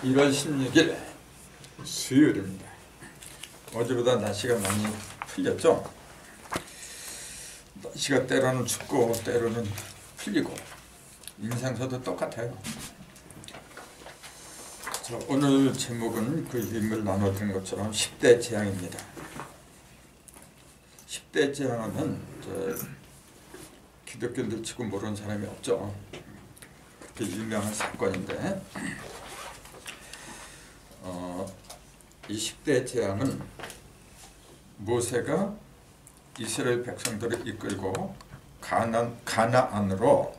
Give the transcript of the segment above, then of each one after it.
1월 16일 수요일입니다. 어제보다 날씨가 많이 풀렸죠? 날씨가 때로는 춥고 때로는 풀리고 인상서도 똑같아요. 자, 오늘 제목은 그 이름을 나눠드린 것처럼 10대 재앙입니다. 10대 재앙은 기독교인들 치고 모르는 사람이 없죠. 그렇게 유명한 사건인데 이 10대 재앙은 모세가 이스라엘 백성들을 이끌고 가나안으로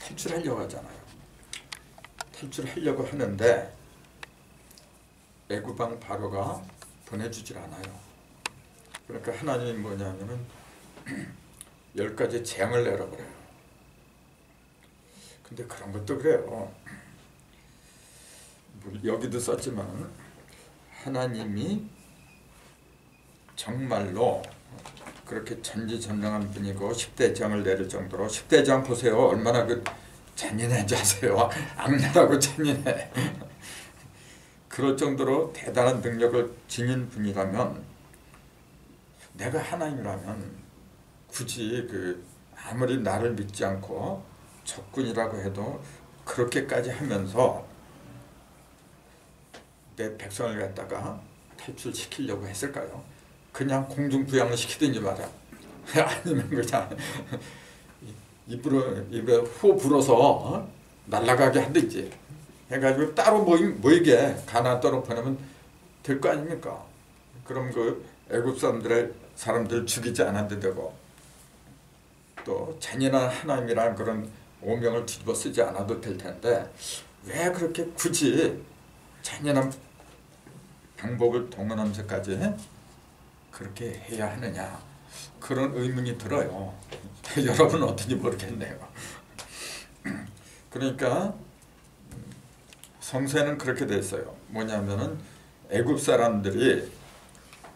탈출하려고 하잖아요. 탈출하려고 하는데 애굽 왕 바로가 보내주질 않아요. 그러니까 하나님이 뭐냐면은 10가지 재앙을 내려버려요. 근데 그런 것도 그래요. 여기도 썼지만 하나님이 정말로 그렇게 전지전능한 분이고 10대 재앙을 내릴 정도로 10대 재앙 보세요. 얼마나 그 잔인한지 아세요? 악랄하고 잔인해. 그럴 정도로 대단한 능력을 지닌 분이라면 내가 하나님이라면 굳이 아무리 나를 믿지 않고 적군이라고 해도 그렇게까지 하면서 내 백성을 갖다가 탈출시키려고 했을까요? 그냥 공중부양을 시키든지 말이야. 아니면 그냥 입에 호 불어서 날아가게 하든지 해가지고 따로 모이게 가나안 땅으로 보내면 될 거 아닙니까? 그럼 그 애굽 사람들 죽이지 않아도 되고 또 잔인한 하나님이라는 그런 오명을 뒤집어 쓰지 않아도 될 텐데 왜 그렇게 굳이 잔인한 방법을 동원하면서까지 그렇게 해야 하느냐, 그런 의문이 들어요. 여러분은 어떤지 모르겠네요. 그러니까 성서에는 그렇게 돼 있어요. 뭐냐면은 애굽 사람들이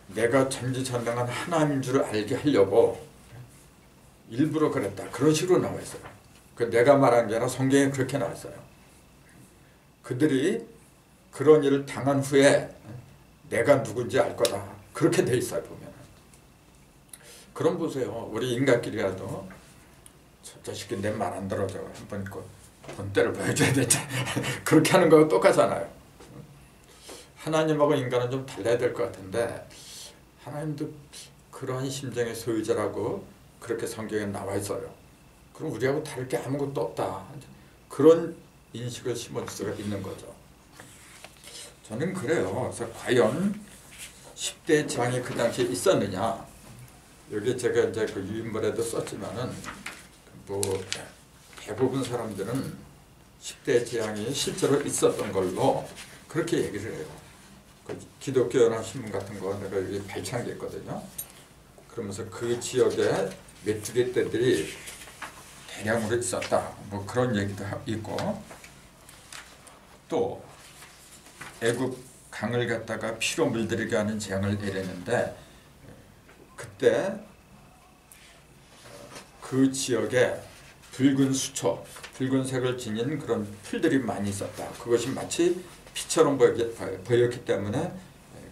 내가 전지전능한 하나님인 줄 알게 하려고 일부러 그랬다, 그런 식으로 나와 있어요. 그 내가 말한 게 아니라 성경에 그렇게 나와 있어요. 그들이 그런 일을 당한 후에 내가 누군지 알 거다, 그렇게 돼 있어요. 보면 그럼 보세요. 우리 인간끼리라도 저 자식이 내 말 안 들어줘 한번 본때를 보여줘야 되지. 그렇게 하는 거하고 똑같잖아요. 하나님하고 인간은 좀 달라야 될 것 같은데 하나님도 그러한 심정의 소유자라고 그렇게 성경에 나와 있어요. 그럼 우리하고 다를 게 아무것도 없다, 그런 인식을 심어줄 수가 있는 거죠. 저는 그래요. 그래서 과연 10대 재앙이 그 당시에 있었느냐, 여기 제가 이제 그 유인물에도 썼지만은 대부분 사람들은 10대 재앙이 실제로 있었던 걸로 그렇게 얘기를 해요. 그 기독교 연합 신문 같은 거 내가 여기 발췌한 게 있거든요. 그러면서 그 지역에 메뚜기 떼들이 대량으로 있었다, 그런 얘기도 있고, 또 애굽 강을 갖다가 피로 물들이게 하는 재앙을 내렸는데 그때 그 지역에 붉은 수초, 붉은색을 지닌 그런 풀들이 많이 있었다. 그것이 마치 피처럼 보였기 때문에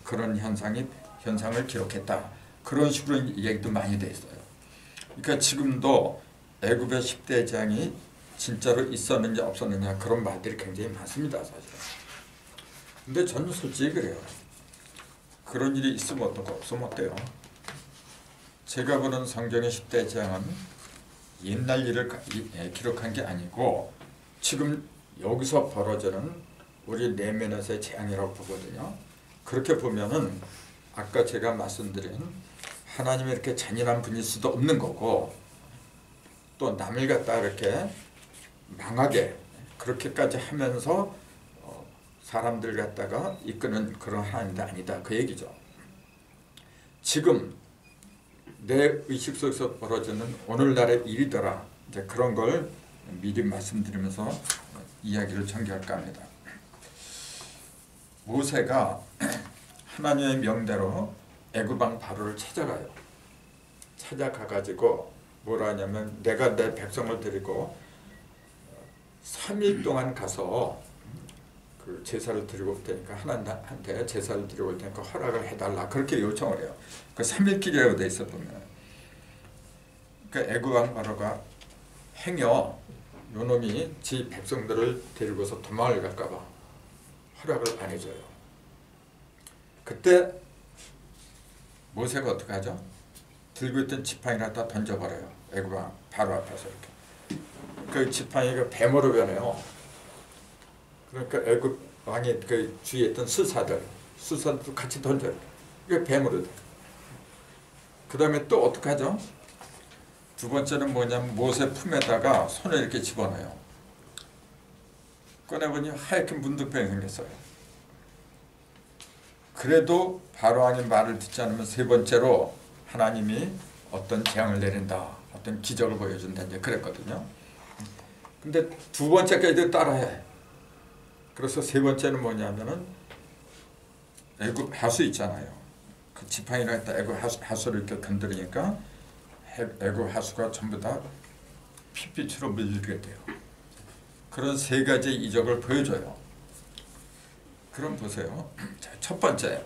그런 현상을 기록했다. 그런 식으로 얘기도 많이 돼 있어요. 그러니까 지금도 애굽의 10대 재앙이 진짜로 있었느냐 없었느냐 그런 말들이 굉장히 많습니다, 사실은. 근데 저는 솔직히 그래요. 그런 일이 있으면 어떻고 없으면 어때요? 제가 보는 성경의 10대 재앙은 옛날 일을 기록한 게 아니고 지금 여기서 벌어지는 우리 내면에서의 재앙이라고 보거든요. 그렇게 보면은 아까 제가 말씀드린 하나님이 이렇게 잔인한 분일 수도 없는 거고, 또 남을 갖다 이렇게 망하게 그렇게까지 하면서 사람들 갖다가 이끄는 그런 하나님도 아니다, 그 얘기죠. 지금 내 의식 속에서 벌어지는 오늘날의 일이더라, 이제 그런 걸 미리 말씀드리면서 이야기를 전개할까 합니다. 모세가 하나님의 명대로 애굽 왕 바로를 찾아가요. 찾아가가지고 뭐라 하냐면 내가 내 백성을 데리고 3일 동안 가서 그 제사를 드리고 올 테니까 하나님한테 제사를 드리고 올 테니까 허락을 해달라 그렇게 요청을 해요. 그 3일길이라고 돼 있어 보면. 그 애굽 왕 바로가 행여 요놈이 지 백성들을 데리고서 도망을 갈까봐 허락을 안 해줘요. 그때 모세가 어떻게 하죠? 들고 있던 지팡이를 다 던져버려요. 애굽 왕 바로 앞에서 이렇게. 그 지팡이가 뱀으로 변해요. 그러니까 애굽 왕의 그 주위에 있던 수사들도 같이 던져요. 이게 뱀으로 돼. 그 다음에 또 어떻게 하죠? 두 번째는 뭐냐면 모세 품에다가 손을 이렇게 집어넣어요. 꺼내보니 하얗게 문둥병이 생겼어요. 그래도 바로 왕의 말을 듣지 않으면 세 번째로 하나님이 어떤 재앙을 내린다, 어떤 기적을 보여준다 이제 그랬거든요. 근데 두 번째까지도 따라해. 그래서 세 번째는 뭐냐면은 애굽 하수 있잖아요. 그 지팡이로 했다 애굽 하수를 이렇게 건드리니까 애굽 하수가 전부 다 핏빛으로 물들게 돼요. 그런 세 가지 이적을 보여줘요. 그럼 보세요. 자, 첫 번째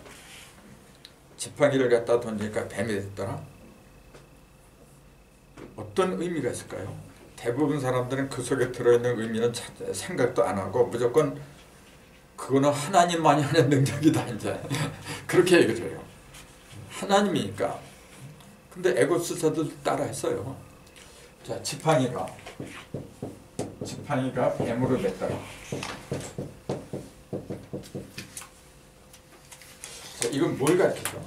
지팡이를 갖다 던지니까 뱀이 됐더라. 어떤 의미가 있을까요? 대부분 사람들은 그 속에 들어있는 의미는 생각도 안 하고 무조건 그거는 하나님만이 하는 능력이다 이제 그렇게 얘기를 해요. 하나님이니까. 근데 애굽 수사들 따라했어요. 자, 지팡이가 뱀으로 됐더라. 자, 이건 뭘 가르치죠?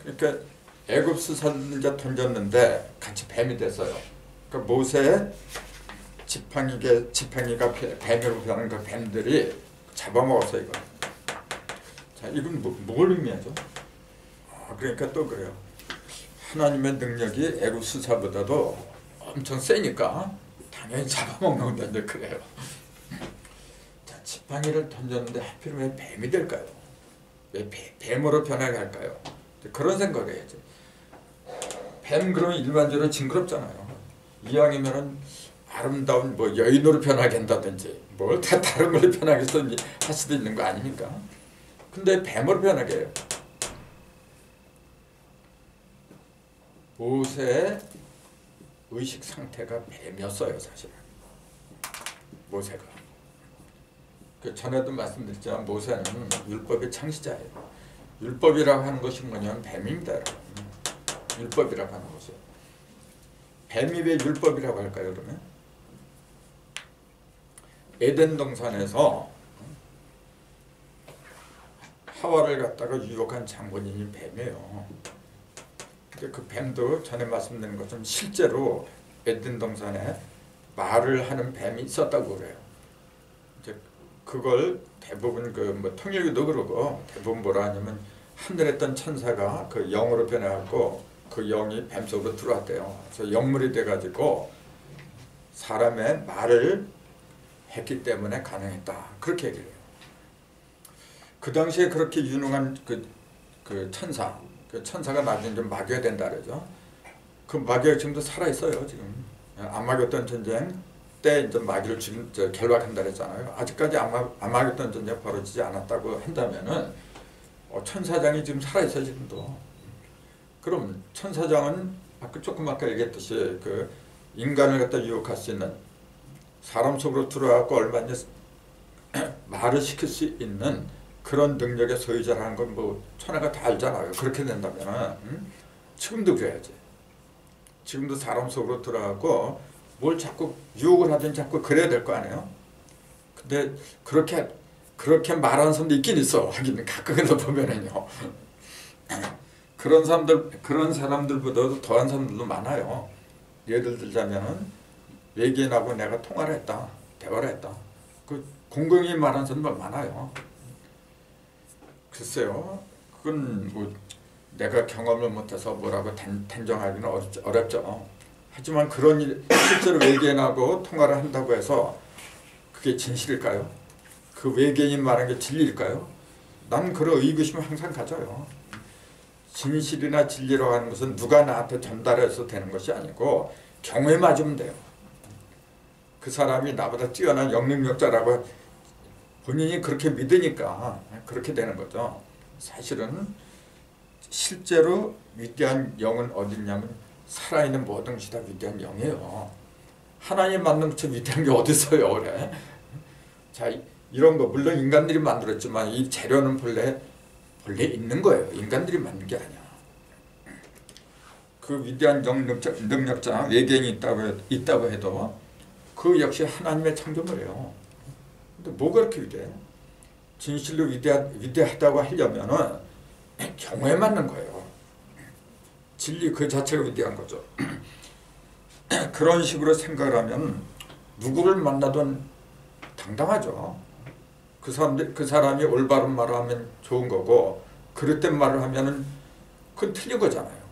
그러니까 애굽 수사들 이제 던졌는데 같이 뱀이 됐어요. 그러니까 모세의 지팡이가 뱀으로 변하는 그 뱀들이 잡아먹었어요 이거. 자, 이건 뭘 의미하죠? 그러니까 또 그래요. 하나님의 능력이 애굽 수사보다도 엄청 세니까 당연히 잡아먹는 건데 그래요. 자, 지팡이를 던졌는데 하필 왜 뱀이 될까요? 왜 뱀으로 변하게 할까요? 그런 생각을 해야지. 뱀 그러면 일반적으로 징그럽잖아요. 이왕이면은 아름다운 뭐 여인으로 변하게 한다든지 뭘 다 다른 걸로 변하게 할 수도 있는 거 아닙니까? 근데 뱀으로 변하게 해요. 모세의 의식 상태가 뱀이었어요 사실은. 모세가. 그 전에도 말씀드렸지만 모세는 율법의 창시자예요. 율법이라고 하는 것이 뭐냐면 뱀입니다. 율법이라고 하는 것이. 뱀이 왜 율법이라고 할까요 그러면? 에덴 동산에서 하와를 갖다가 유혹한 장본인이 뱀이에요. 근데 그 뱀도 전에 말씀드린 것처럼 실제로 에덴 동산에 말을 하는 뱀이 있었다고 그래요. 이제 그걸 대부분 그 뭐 통일교도 그러고 대부분 뭐라 하냐면 하늘에 있던 천사가 그 영으로 변해갖고 그 영이 뱀 속으로 들어왔대요. 그래서 영물이 돼가지고 사람의 말을 했기 때문에 가능했다. 그렇게 얘기를 해요. 그 당시에 그렇게 유능한 그 천사, 그 천사가 나중에 좀 마귀가 된다 그러죠. 그 마귀가 지금도 살아있어요. 지금 아마겟돈 전쟁 때 이제 마귀를 지금 결박한다 그랬잖아요. 아직까지 아마겟돈 전쟁 벌어지지 않았다고 한다면은 천사장이 지금 살아있어요. 지금도. 그럼 천사장은 조금 아까 얘기했듯이 그 인간을 갖다 유혹할 수 있는 사람 속으로 들어가고 얼마든지 말을 시킬 수 있는 그런 능력의 소유자라는 건 뭐 천하가 다 알잖아요. 그렇게 된다면 지금도 그래야지. 지금도 사람 속으로 들어가고 뭘 자꾸 유혹을 하든 자꾸 그래야 될 거 아니에요. 근데 그렇게 말하는 사람도 있긴 있어. 하긴 가끔가다 보면은요. 그런 사람들보다도 더한 사람들도 많아요. 예를 들자면은 외계인하고 내가 통화를 했다, 대화를 했다. 그 공공이 말하는 사람들 많아요. 글쎄요, 그건 뭐 내가 경험을 못해서 뭐라고 단정하기는 어렵죠. 하지만 그런 일, 실제로 외계인하고 통화를 한다고 해서 그게 진실일까요? 그 외계인 말한 게 진리일까요? 난 그런 의구심을 항상 가져요. 진실이나 진리라고 하는 것은 누가 나한테 전달해서 되는 것이 아니고 경우에 맞으면 돼요. 그 사람이 나보다 뛰어난 영능력자라고 본인이 그렇게 믿으니까 그렇게 되는 거죠. 사실은 실제로 위대한 영은 어디 있냐면 살아있는 모든 것이 다 위대한 영이에요. 하나님 만든 것처럼 위대한 게 어디 있어요, 그래? 자, 이런 거 물론 인간들이 만들었지만 이 재료는 본래 있는 거예요. 인간들이 만든 게 아니야. 그 위대한 능력자 외계인이 있다고 해도 그 역시 하나님의 창조물이에요. 근데 뭐가 그렇게 위대해? 진실로 위대하다고 하려면은 경우에 맞는 거예요. 진리 그 자체가 위대한 거죠. 그런 식으로 생각을 하면 누구를 만나든 당당하죠. 그 사람이 올바른 말을 하면 좋은 거고 그릇된 말을 하면은 그건 틀린 거잖아요.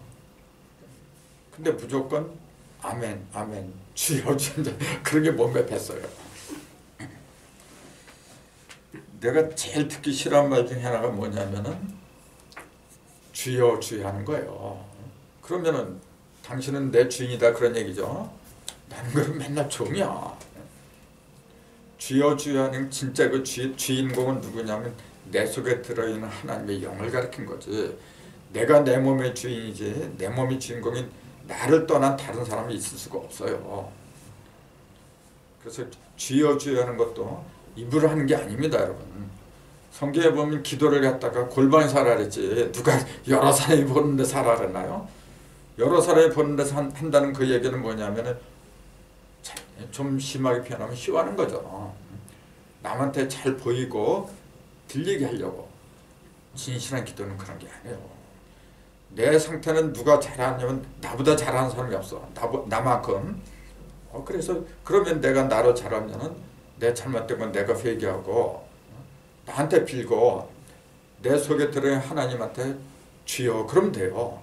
근데 무조건 아멘, 아멘, 주여, 주여 그런 게 몸에 뱄어요. 내가 제일 듣기 싫어하는 말 중에 하나가 뭐냐면은 주여, 주여 하는 거예요. 그러면은 당신은 내 주인이다 그런 얘기죠. 나는 그럼 맨날 종이야. 주여, 주여 하는 진짜 그 주인공은 누구냐면 내 속에 들어있는 하나님의 영을 가리킨 거지. 내가 내 몸의 주인이지 내 몸의 주인공인 나를 떠난 다른 사람이 있을 수가 없어요. 그래서 주여 주여 하는 것도 입으로 하는 게 아닙니다, 여러분. 성경에 보면 기도를 갖다가 골방에 사라 그랬지 누가 여러 사람이 보는데 사라 그랬나요? 여러 사람이 보는 데서 한다는 그 얘기는 뭐냐면은 좀 심하게 표현하면 쇼하는 거죠. 남한테 잘 보이고 들리게 하려고. 진실한 기도는 그런 게 아니에요. 내 상태는 누가 잘하냐면 나보다 잘하는 사람이 없어. 나만큼. 그래서 그러면 내가 나로 잘하면은 내 잘못된 건 내가 회개하고 나한테 빌고 내 속에 들어있는 하나님한테 주여 그러면 돼요.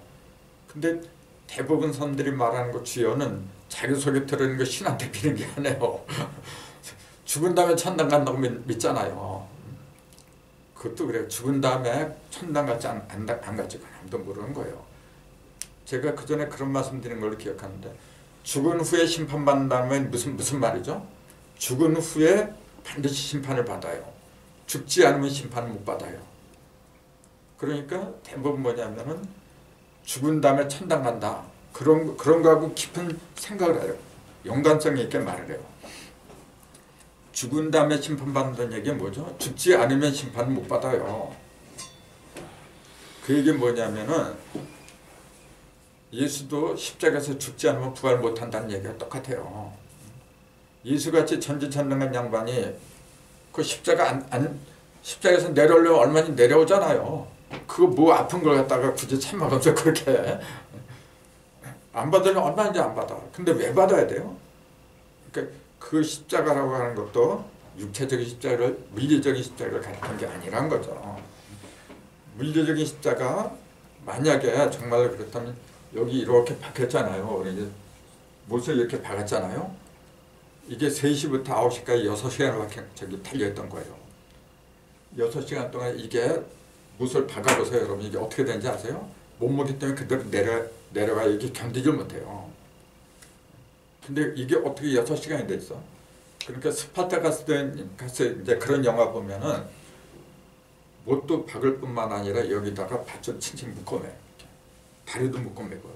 근데 대부분 사람들이 말하는 거 주여는 자기 속에 들어있는 거 신한테 비는 게 아니에요. 죽은 다음에 천당 간다고 믿잖아요. 그것도 그래요. 죽은 다음에 천당 갈지 안 갈지 아무도 모르는 거예요. 제가 그 전에 그런 말씀 드린 걸로 기억하는데 죽은 후에 심판받는다면 무슨 말이죠? 죽은 후에 반드시 심판을 받아요. 죽지 않으면 심판을 못 받아요. 그러니까 대부분 뭐냐면은 죽은 다음에 천당 간다. 그런 거하고 깊은 생각을 해요. 연관성 있게 말을 해요. 죽은 다음에 심판받는다는 얘기는 뭐죠? 죽지 않으면 심판을 못 받아요. 그 얘기는 뭐냐면은 예수도 십자가에서 죽지 않으면 부활 못한다는 얘기가 똑같아요. 예수같이 전지전능한 양반이 그 십자가에서 내려오려면 얼마나 내려오잖아요. 그거 뭐 아픈 걸 갖다가 굳이 참아가면서 그렇게 안 받으면 얼마인지 안 받아. 근데 왜 받아야 돼요? 그러니까 그 십자가라고 하는 것도 육체적인 십자가를 물리적인 십자가를 가리키는 게 아니란 거죠. 물리적인 십자가 만약에 정말로 그렇다면 여기 이렇게 박혔잖아요. 이제 못을 이렇게 박았잖아요. 이게 3시부터 9시까지 6시간을 달려있던 거예요. 6시간 동안 이게 못을 박아보세요. 여러분 이게 어떻게 되는지 아세요? 몸무게 때문에 그대로 내려가 이게 견디질 못해요. 근데 이게 어떻게 6시간이 돼 있어? 그러니까 스파르타 가서 이제 그런 영화 보면은 못도 박을 뿐만 아니라 여기다가 밧줄 칭칭 묶어매. 다리도 묶어매고.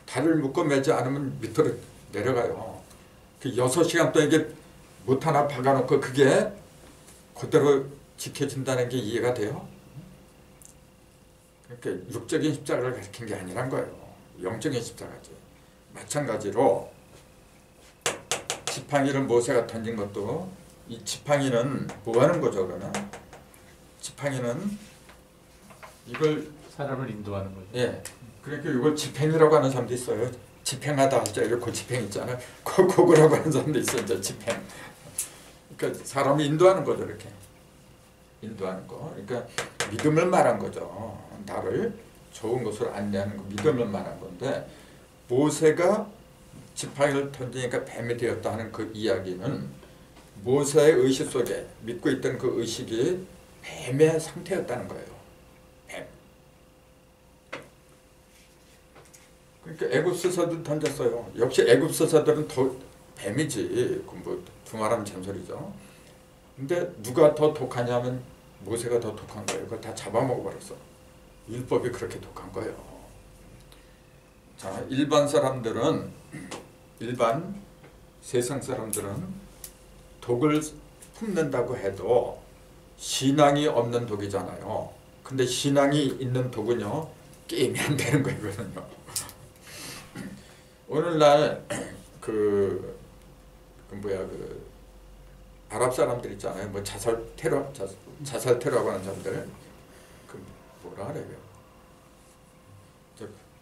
다리를 묶어매지 않으면 밑으로 내려가요. 그 6시간 동안 이게 못 하나 박아놓고 그게 그대로 지켜진다는 게 이해가 돼요? 그러니까 육적인 십자가를 가리킨 게 아니란 거예요. 영적인 십자가지. 마찬가지로 지팡이를 모세가 던진 것도 이 지팡이는 뭐 하는 거죠 그러면? 지팡이는 이걸 사람을 인도하는 거죠. 예. 그러니까 이걸 지팽이라고 하는 사람도 있어요. 지팽하다 할 때 이렇게 지팽 있잖아요. 그거라고 하는 사람도 있어요. 이제 지팽. 그러니까 사람을 인도하는 거죠 이렇게. 인도하는 거. 그러니까 믿음을 말한 거죠. 나를 좋은 곳으로 안내하는 거 믿음을 말한 건데 모세가 지팡이를 던지니까 뱀이 되었다 하는 그 이야기는 모세의 의식 속에 믿고 있던 그 의식이 뱀의 상태였다는 거예요. 뱀. 그러니까 애굽서사도 던졌어요. 역시 애굽서사들은 더 뱀이지. 뭐 두말하면 잔소리죠. 근데 누가 더 독하냐면 모세가 더 독한 거예요. 그걸 다 잡아먹어버렸어. 율법이 그렇게 독한 거예요. 자, 일반 사람들은, 일반 세상 사람들은 독을 품는다고 해도 신앙이 없는 독이잖아요. 근데 신앙이 있는 독은요, 게임이 안 되는 거거든요. 오늘날 그 아랍 사람들 있잖아요. 뭐 자살 테러하고 하는 사람들, 그 뭐라 그래요?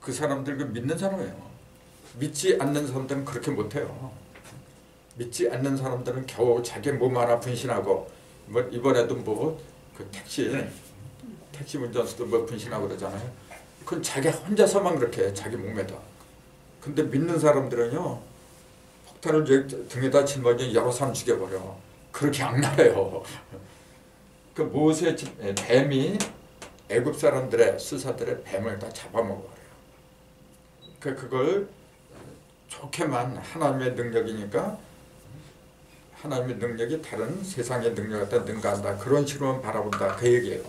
그 사람들 그 믿는 사람이에요. 믿지 않는 사람들은 그렇게 못해요. 믿지 않는 사람들은 겨우 자기 몸 하나 분신하고, 뭐 이번에도 뭐 그 택시 운전수도 뭐 분신하고 그러잖아요. 그건 자기 혼자서만 그렇게 해, 자기 몸에다. 근데 믿는 사람들은요, 폭탄을 등에다 짊어지면 여러 사람 죽여버려. 그렇게 악랄해요. 그 모세 뱀이 애굽 사람들의 수사들의 뱀을 다 잡아먹어요. 그걸 좋게만 하나님의 능력이니까, 하나님의 능력이 다른 세상의 능력에 능가한다, 그런 식으로만 바라본다, 그 얘기예요.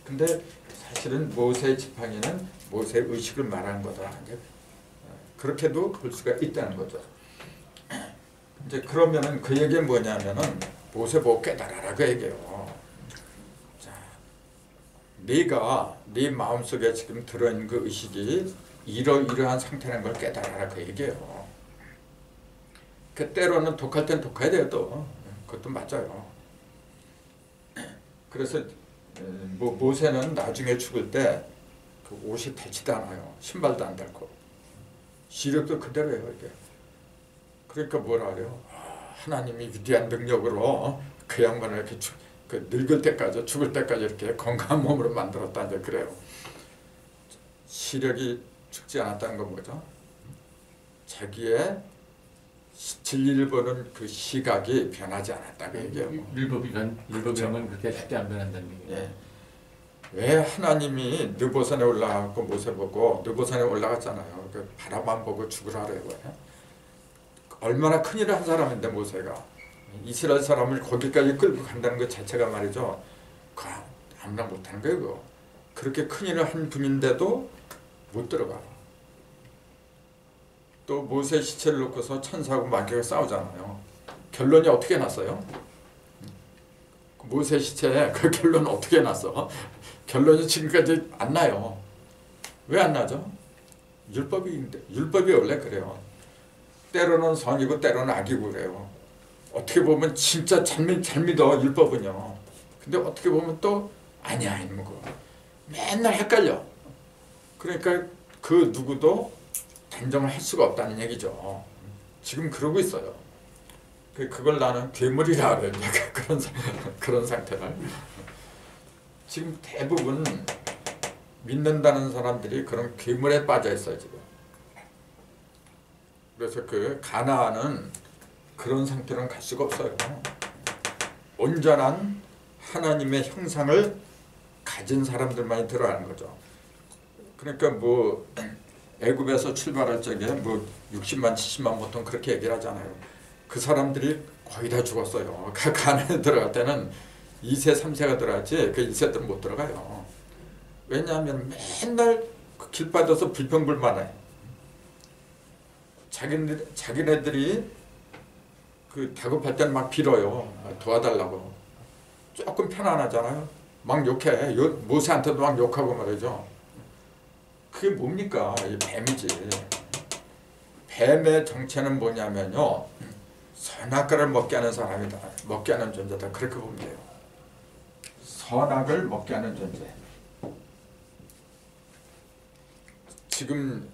근데 사실은 모세 지팡이는 모세의 의식을 말하는 거다, 그렇게도 볼 수가 있다는 거죠. 이제 그러면은 그 얘기는 뭐냐면은 모세 보고 깨달아라, 그 얘기예요. 자, 네가 네 마음속에 지금 들어있는 그 의식이 이러이러한 상태라는 걸 깨달아라, 그 얘기예요. 그 때로는 독할 땐 독해야 돼요, 또. 그것도 맞아요. 그래서 모세는 나중에 죽을 때 그 옷이 닳지도 않아요. 신발도 안 닳고. 시력도 그대로예요, 이게. 그러니까 뭐라 그래요? 하나님이 위대한 능력으로 그 양반을 이렇게 그 늙을 때까지, 죽을 때까지 이렇게 건강한 몸으로 만들었다, 이제 그래요. 시력이 죽지 않았다는 건 뭐죠? 자기의 진리를 보는 그 시각이 변하지 않았다고 얘기해요. 율법이란 그렇게 쉽게 안 변한다는 얘기예요. 예. 왜 하나님이 느보산에 올라가고 모세 보고, 느보산에 올라갔잖아요. 그 바라만 보고 죽으라래요. 얼마나 큰일을 한 사람인데, 모세가 이스라엘 사람을 거기까지 끌고 간다는 것 자체가 말이죠, 그 아무나 못하는 거예요. 그거. 그렇게 큰일을 한 분인데도 못 들어가. 또 모세 시체를 놓고서 천사하고 마귀가 싸우잖아요. 결론이 어떻게 났어요? 모세 시체에 그 결론은 어떻게 났어? 결론이 지금까지 안 나요. 왜 안 나죠? 율법이 원래 그래요. 때로는 선이고 때로는 악이고 그래요. 어떻게 보면 진짜 잘 믿어, 율법은요. 근데 어떻게 보면 또 아니야, 이런 거. 맨날 헷갈려. 그러니까 그 누구도 단정을 할 수가 없다는 얘기죠. 지금 그러고 있어요. 그걸 나는 괴물이라 그래요. 그런 상태를. 지금 대부분 믿는다는 사람들이 그런 괴물에 빠져 있어요, 지금. 그래서 그 가나안은 그런 상태로는 갈 수가 없어요. 온전한 하나님의 형상을 가진 사람들만이 들어가는 거죠. 그러니까 뭐 애굽에서 출발할 적에 뭐 60만 70만 보통 그렇게 얘기를 하잖아요. 그 사람들이 거의 다 죽었어요. 가나안에 들어갈 때는 2세 3세가 들어가지 그 1세들은 못 들어가요. 왜냐하면 맨날 그 길 빠져서 불평불만해. 자기네들이 그 다급할 때는 막 빌어요. 도와달라고. 조금 편안하잖아요. 막 욕해. 모세한테도 막 욕하고 말이죠. 그게 뭡니까? 이 뱀이지. 뱀의 정체는 뭐냐면요, 선악과를 먹게 하는 사람이다. 먹게 하는 존재다. 그렇게 보면 돼요. 선악을 먹게 하는 존재. 지금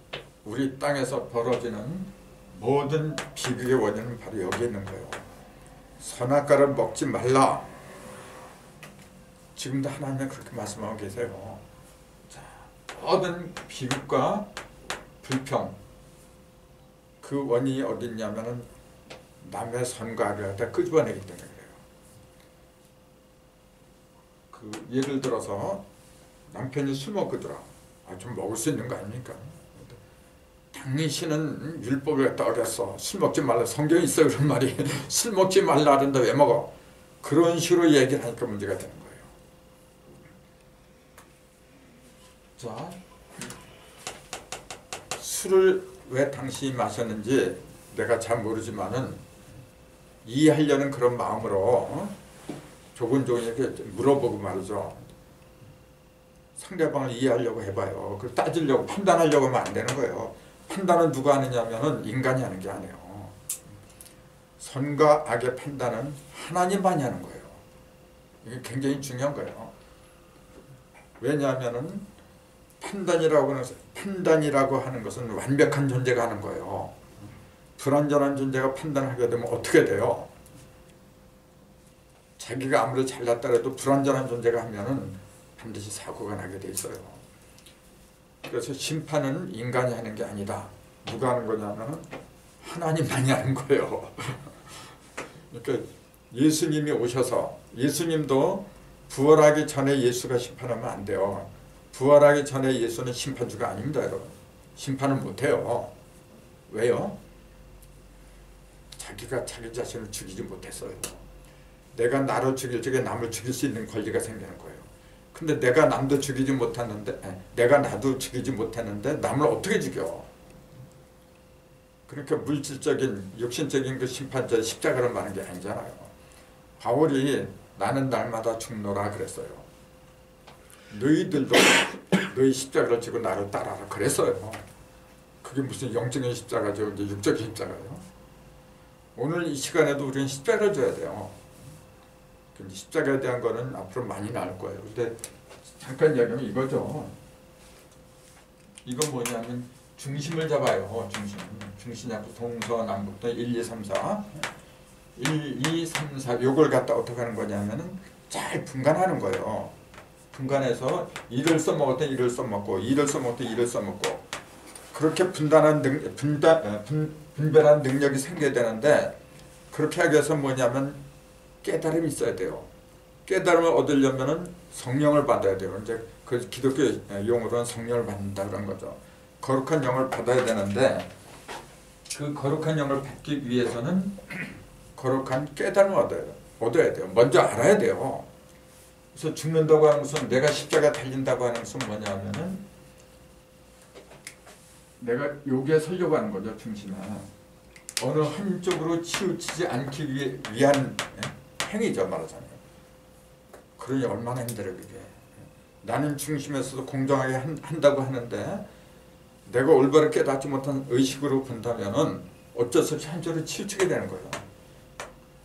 우리 땅에서 벌어지는 모든 비극의 원인은 바로 여기 있는 거예요. 선악과를 먹지 말라. 지금도 하나님은 그렇게 말씀하고 계세요. 모든 비극과 불평, 그 원인이 어디 있냐면은 남의 선과를 갖다 끄집어내기 때문에 그래요. 그 예를 들어서 남편이 술 먹거더라. 좀 먹을 수 있는 거 아닙니까? 당신은 율법을 갖다 어겼어. 술 먹지 말라. 성경에 있어 그런 말이. 술 먹지 말라 하는데 왜 먹어? 그런 식으로 얘기를 하니까 문제가 되는 거예요. 자, 술을 왜 당신이 마셨는지 내가 잘 모르지만은 이해하려는 그런 마음으로 조곤조곤 이렇게 물어보고 말이죠. 상대방을 이해하려고 해봐요. 그걸 따지려고 판단하려고 하면 안 되는 거예요. 판단은 누가 하느냐면은 인간이 하는 게 아니에요. 선과 악의 판단은 하나님만이 하는 거예요. 이게 굉장히 중요한 거예요. 왜냐하면은 판단이라고 하는 것은 완벽한 존재가 하는 거예요. 불완전한 존재가 판단을 하게 되면 어떻게 돼요? 자기가 아무리 잘났다 해도 불완전한 존재가 하면은 반드시 사고가 나게 돼 있어요. 그래서 심판은 인간이 하는 게 아니다. 누가 하는 거냐면 하나님만이 하는 거예요. 그러니까 예수님이 오셔서, 예수님도 부활하기 전에 예수가 심판하면 안 돼요. 부활하기 전에 예수는 심판주가 아닙니다, 여러분. 심판을 못해요. 왜요? 자기가 자기 자신을 죽이지 못했어요. 내가 나를 죽일 적에 남을 죽일 수 있는 권리가 생기는 거예요. 근데 내가 남도 죽이지 못했는데, 내가 나도 죽이지 못했는데 남을 어떻게 죽여? 그러니까 물질적인, 육신적인 그 심판자의 십자가를 말하는 게 아니잖아요. 바울이 나는 날마다 죽노라 그랬어요. 너희들도 너희 십자가를 지고 나를 따라라 그랬어요. 그게 무슨 영적인 십자가죠? 이제 육적인 십자가예요. 오늘 이 시간에도 우리는 십자가를 줘야 돼요. 근데 십자가에 대한 거는 앞으로 많이 나올 거예요. 근데 잠깐 이야기하면 이거죠. 이건 뭐냐면 중심을 잡아요. 중심 잡고 동서남북도 1, 2, 3, 4 1, 2, 3, 4 요걸 갖다 어떻게 하는 거냐면은 잘 분간하는 거예요. 분간해서 이를 써먹을 때 이를 써먹고 이를 써먹을 때 이를 써먹고 그렇게 분별한 능력이 생겨야 되는데 그렇게 하기 위해서 뭐냐면 깨달음이 있어야 돼요. 깨달음을 얻으려면은 성령을 받아야 돼요. 이제 그 기독교 용어로는 성령을 받는다 그런 거죠. 거룩한 영을 받아야 되는데 그 거룩한 영을 받기 위해서는 거룩한 깨달음을 얻어야 돼요. 먼저 알아야 돼요. 그래서 죽는다고 하는 것은 내가 십자가 달린다고 하는 것은 뭐냐면은 내가 여기에 서려고 하는 거죠. 중심에 어느 한쪽으로 치우치지 않기 위한 행위죠. 말하자면. 그러니 얼마나 힘들어요. 그게. 나는 중심에서도 공정하게 한다고 하는데 내가 올바로 깨닫지 못한 의식으로 본다면은 어쩔 수 없이 한쪽으로 치우치게 되는 거예요.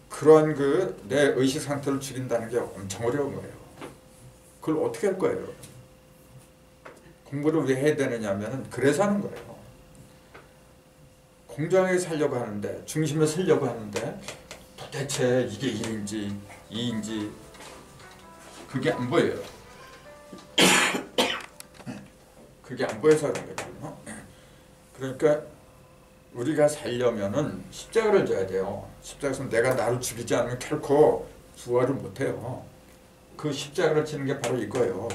그런 내 의식 상태를 죽인다는 게 엄청 어려운 거예요. 그걸 어떻게 할 거예요? 공부를 왜 해야 되느냐 하면은 그래서 하는 거예요. 공정하게 살려고 하는데, 중심에 서려고 하는데 도대체 이게 1인지 2인지 그게 안 보여요. 그게 안 보여서 그런 거거든요. 그러니까 우리가 살려면은 십자가를 져야 돼요. 십자가에서 내가 나를 죽이지 않으면 결코 부활을 못해요. 그 십자가를 지는 게 바로 이거예요.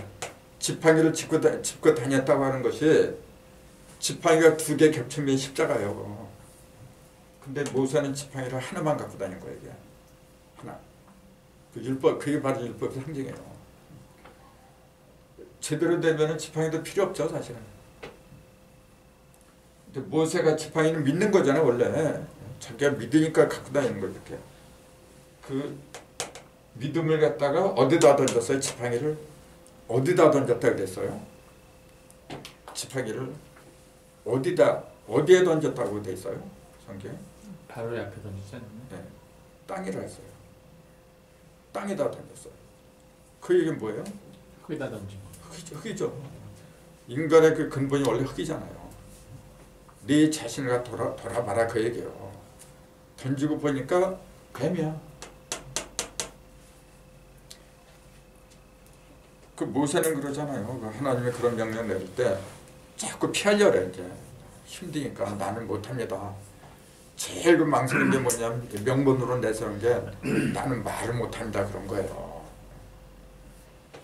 지팡이를 짚고 다녔다고 하는 것이 지팡이가 2개 겹치면 십자가예요. 근데 모세는 지팡이를 하나만 갖고 다닌 거예요. 이게. 하나. 그게 바로 율법의 상징이에요. 제대로 되면은 지팡이도 필요 없죠, 사실은. 근데 모세가 지팡이는 믿는 거잖아요, 원래. 자기가 믿으니까 갖고 다니는 거예요, 이렇게. 그 믿음을 갖다가 어디다 던졌어요, 지팡이를? 어디다 던졌다 그랬어요? 지팡이를 어디에 던졌다고 돼 있어요, 성경에? 바로 앞에 던지지 않나요? 네, 땅이라 했어요. 땅에다 던졌어요. 그 얘기는 뭐예요? 흙에다 던진 거. 흙이죠. 인간의 그 근본이 원래 흙이잖아요. 네 자신을 돌아봐라 그 얘기예요. 던지고 보니까 뱀이야. 그 모세는 그러잖아요. 그 하나님의 그런 명령 내릴 때 자꾸 피하려고 해. 이제 힘드니까 나는 못합니다. 제일 그 망설인 게 뭐냐면 명분으로 내세우는 게 나는 말을 못한다 그런 거예요.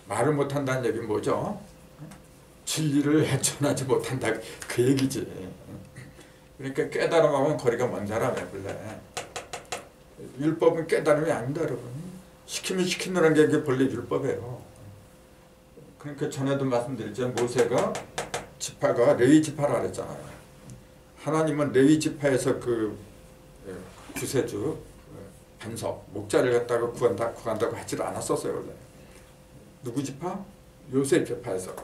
말을 못한다는 얘기는 뭐죠? 진리를 헤쳐나지 못한다 그 얘기지. 그러니까 깨달음하고는 거리가 먼 사람이에요. 원래. 율법은 깨달음이 아닙니다, 여러분. 시키면 시키느라는 게 이게 본래 율법이에요. 그러니까 전에도 말씀드렸지만 모세가 지파가 레위 지파라 그랬잖아요. 하나님은 레위 지파에서 그 구세주 반석 목자를 갖다가 구한다고 하지도 않았었어요. 원래. 누구 지파? 요셉 지파에서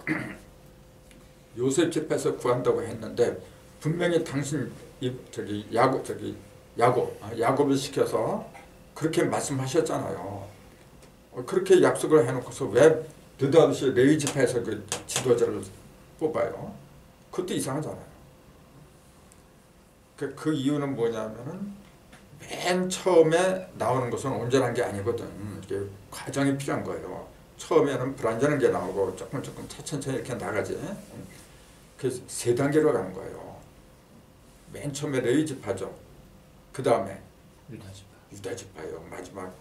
요셉 지파에서 구한다고 했는데 분명히 당신 야곱을 시켜서 그렇게 말씀하셨잖아요. 그렇게 약속을 해놓고서 왜 느닷없이 레위 지파에서 그 지도자를 뽑아요? 그것도 이상하잖아요. 그 이유는 뭐냐면은 맨 처음에 나오는 것은 온전한 게 아니거든. 이게 과정이 필요한 거예요. 처음에는 불완전한 게 나오고 조금 천천히 이렇게 나가지. 그래서 세 단계로 가는 거예요. 맨 처음에 레위 지파죠. 그 다음에 유다 지파예요. 마지막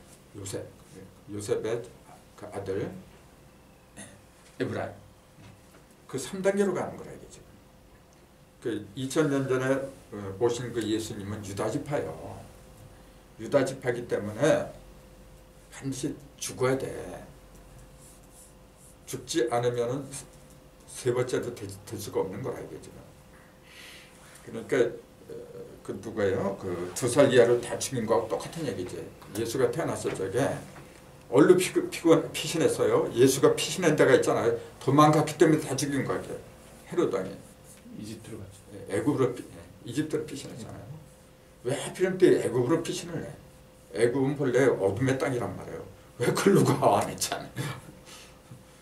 요셉의 그 아들 에브라임. 그 3단계로 가는 거라 이게 지금. 그 2000년 전에 오신 그 예수님은 유다 지파예요. 유다 지파이기 때문에 반드시 죽어야 돼. 죽지 않으면은 세 번째도 될 수가 없는 거라 이게 지금. 그러니까 그 누구예요? 그 2살 이하를 다 죽인 거하고 똑같은 얘기지. 예수가 태어났을 적에 얼로 피신했어요. 예수가 피신한 데가 있잖아요. 도망갔기 때문에 다 죽인 거야. 헤롯 왕이. 이집트로 갔죠. 애굽으로 이집트로 피신했잖아요. 왜 하필이면 또 애굽으로 피신을 해? 애굽은 본래 어둠의 땅이란 말이에요. 왜 글로 가? 안 했잖아.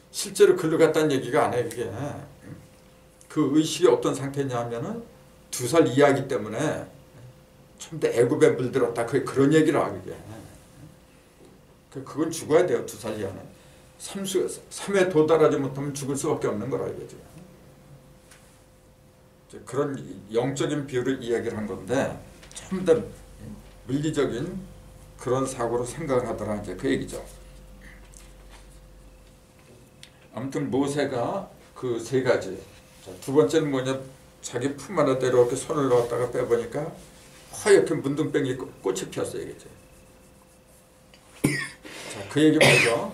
실제로 글로 갔다는 얘기가 아니에요. 그게. 그 의식이 어떤 상태냐 하면은 2살 이하이기 때문에 좀 더 애굽에 물들었다. 그런 얘기를 하게 돼. 그건 죽어야 돼요. 2살 이하는. 3에 도달하지 못하면 죽을 수밖에 없는 거라 이거죠. 그런 영적인 비유를 이야기를 한 건데 좀 더 물리적인 그런 사고로 생각하더라 이제 그 얘기죠. 아무튼 모세가 그 세 가지. 두 번째는 뭐냐? 자기 품 안에 이렇게 손을 넣었다가 빼보니까 하얗게 문둥병이 꽃이 피었어요. 이게. 자, 그 얘기 뭐죠?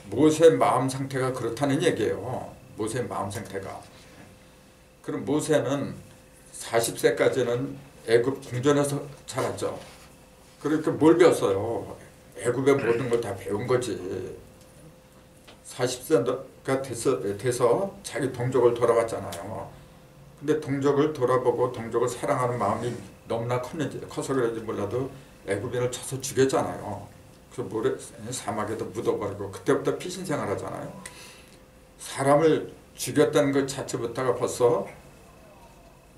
모세의 마음 상태가 그렇다는 얘기예요. 모세의 마음 상태가. 그럼 모세는 40세까지는 애굽 궁전에서 자랐죠. 그러니까 뭘 배웠어요? 애굽의 모든 걸 다 배운 거지. 40세가 돼서 자기 동족을 돌아봤잖아요. 근데 동족을 돌아보고 동족을 사랑하는 마음이 너무나 커서 그런지 몰라도 애굽인을 쳐서 죽였잖아요. 그래서 사막에다 묻어버리고 그때부터 피신 생활하잖아요. 사람을 죽였다는 것 자체부터가 벌써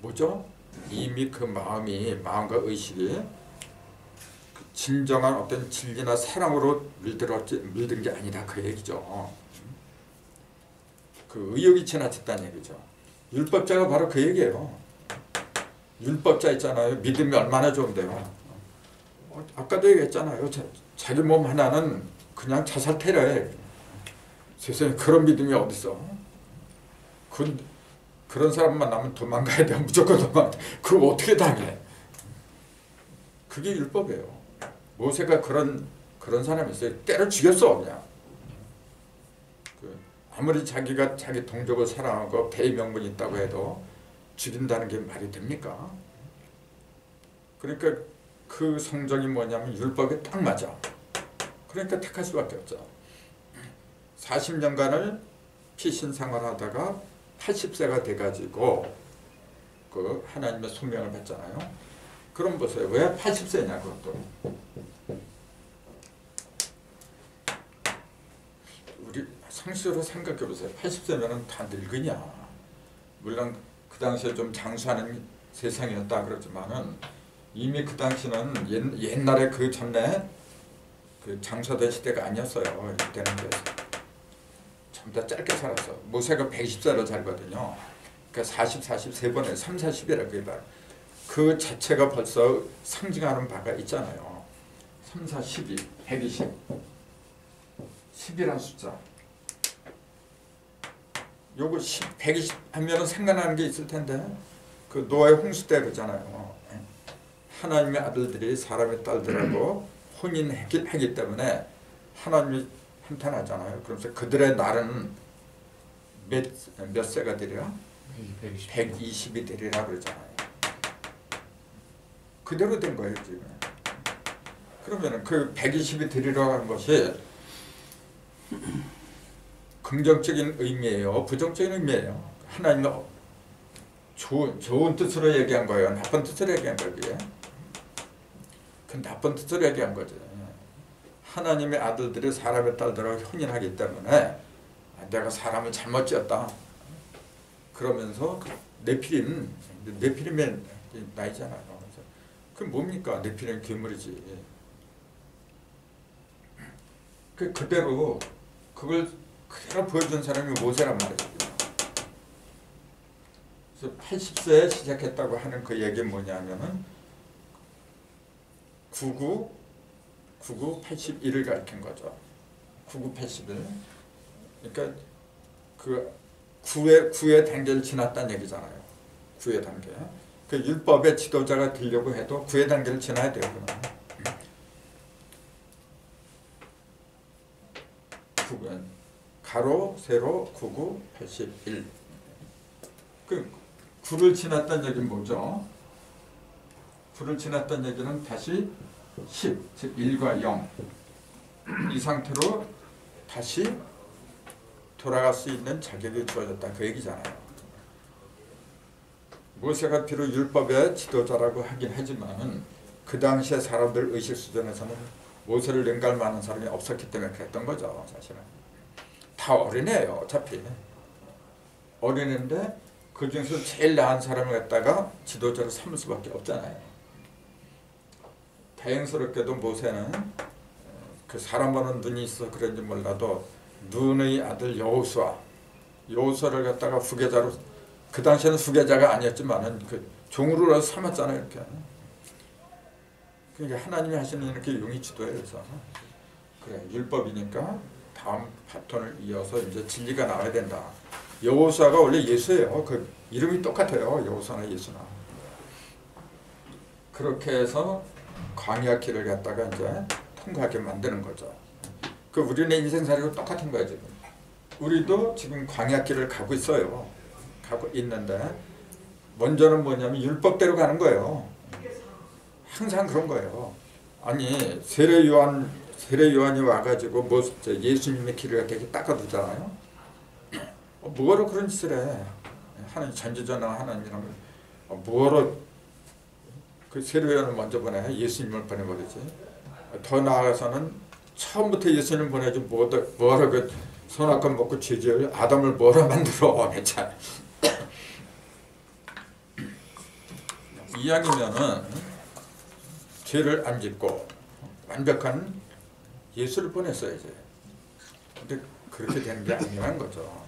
뭐죠? 이미 그 마음과 의식이 그 진정한 어떤 진리나 사랑으로 물든 게 아니다 그 얘기죠. 그 의욕이 지나쳤다는 얘기죠. 율법자가 바로 그 얘기예요. 율법자 있잖아요. 믿음이 얼마나 좋은데요. 아까도 얘기했잖아요. 자기 몸 하나는 그냥 자살 테러해. 세상에 그런 믿음이 어딨어. 그런 사람 만나면 도망가야 돼. 무조건 도망가. 그거 어떻게 당해. 그게 율법이에요. 모세가 그런 사람이었어요. 때려 죽였어 그냥. 아무리 자기가 자기 동족을 사랑하고 배의 명분이 있다고 해도 죽인다는 게 말이 됩니까? 그러니까 그 성정이 뭐냐면 율법에 딱 맞아. 그러니까 택할 수밖에 없죠. 40년간을 피신 생활하다가 80세가 돼가지고 그 하나님의 소명을 받잖아요. 그럼 보세요. 왜 80세냐 그것도. 우리 상식으로 생각해 보세요. 80세면은 다 늙으냐. 물론 그 당시에 좀 장수하는 세상이었다 그러지만은 이미 그 당시는 옛날에 그 전에 그 장수된 시대가 아니었어요. 이때는 전부 다 짧게 살았어. 모세가 120세로 살거든요. 그러니까 40 세 번에 3, 40이라 그게 바로 그 자체가 벌써 상징하는 바가 있잖아요. 3, 4, 12, 120. 10이란 숫자. 요거 120 하면은 생각나는 게 있을 텐데 그 노아의 홍수 때 그러잖아요. 하나님의 아들들이 사람의 딸들하고 혼인하기 때문에 하나님이 한탄하잖아요. 그러면서 그들의 날은 몇 세가 되리라? 120이 되리라 그러잖아요. 그대로 된 거예요 지금. 그러면 그 120이 되리라 하는 것이 긍정적인 의미예요, 부정적인 의미예요? 하나님은 좋은 뜻으로 얘기한 거예요, 나쁜 뜻으로 얘기한 거예요? 그 나쁜 뜻으로 얘기한 거죠. 하나님의 아들들이 사람의 딸들하고 혼인하기 때문에 내가 사람을 잘못 지었다. 그러면서 네피림의 나이잖아요. 그게 뭡니까? 네피림 괴물이지. 그대로 그걸 그대로 보여준 사람이 모세란 말이죠. 그래서 80세에 시작했다고 하는 그 얘기는 뭐냐면은 99, 81을 가리킨 거죠. 99, 81. 그러니까 그 9의 단계를 지났다는 얘기잖아요. 9의 단계. 그 율법의 지도자가 되려고 해도 9의 단계를 지나야 돼요. 그러면 가로, 세로, 99, 81. 그 9를 지났다는 얘기는 뭐죠? 9를 지났다는 얘기는 다시 10, 즉 1과 0. 이 상태로 다시 돌아갈 수 있는 자격이 주어졌다. 그 얘기잖아요. 모세가 비록 율법의 지도자라고 하긴 하지만 그 당시에 사람들 의식 수준에서는 모세를 능가할 만한 사람이 없었기 때문에 그랬던 거죠. 사실은 다 어린애예요. 어차피 어린애인데 그 중에서 제일 나은 사람을 갖다가 지도자로 삼을 수밖에 없잖아요. 다행스럽게도 모세는 그 사람 보는 눈이 있어 그런지 몰라도 눈의 아들 여호수아를 갖다가 후계자로, 그 당시에는 후계자가 아니었지만은 그 종으로 삼았잖아요. 이렇게. 그러니까 하나님이 하시는 이렇게 용의 지도예요. 그래서 그래, 율법이니까 다음 바톤을 이어서 이제 진리가 나와야 된다. 여호수아가 원래 예수예요. 그 이름이 똑같아요. 여호수아나 예수나. 그렇게 해서 광야 길을 갖다가 이제 통과하게 만드는 거죠. 그 우리는 인생살이고 똑같은 거예요 지금. 우리도 지금 광야 길을 가고 있어요. 가고 있는데 먼저는 뭐냐면 율법대로 가는 거예요. 항상 그런 거예요. 아니 세례 요한이 와가지고 예수님의 길을 되게 닦아두잖아요. 뭐하러 그런 짓을 해? 하나님 전지전능한 하나님이라면 뭐하러 그 세례 요한을 먼저 보내? 예수님을 보내버리지. 더 나아가서는 처음부터 예수님 보내지 뭐하러 그 선악과 먹고 죄지을 아담을 뭐하러 만들어? 괜찮아. 이왕이면은 죄를 안 짓고 완벽한 예수를 보냈어야지. 근데 그렇게 되는 게 아니란 거죠.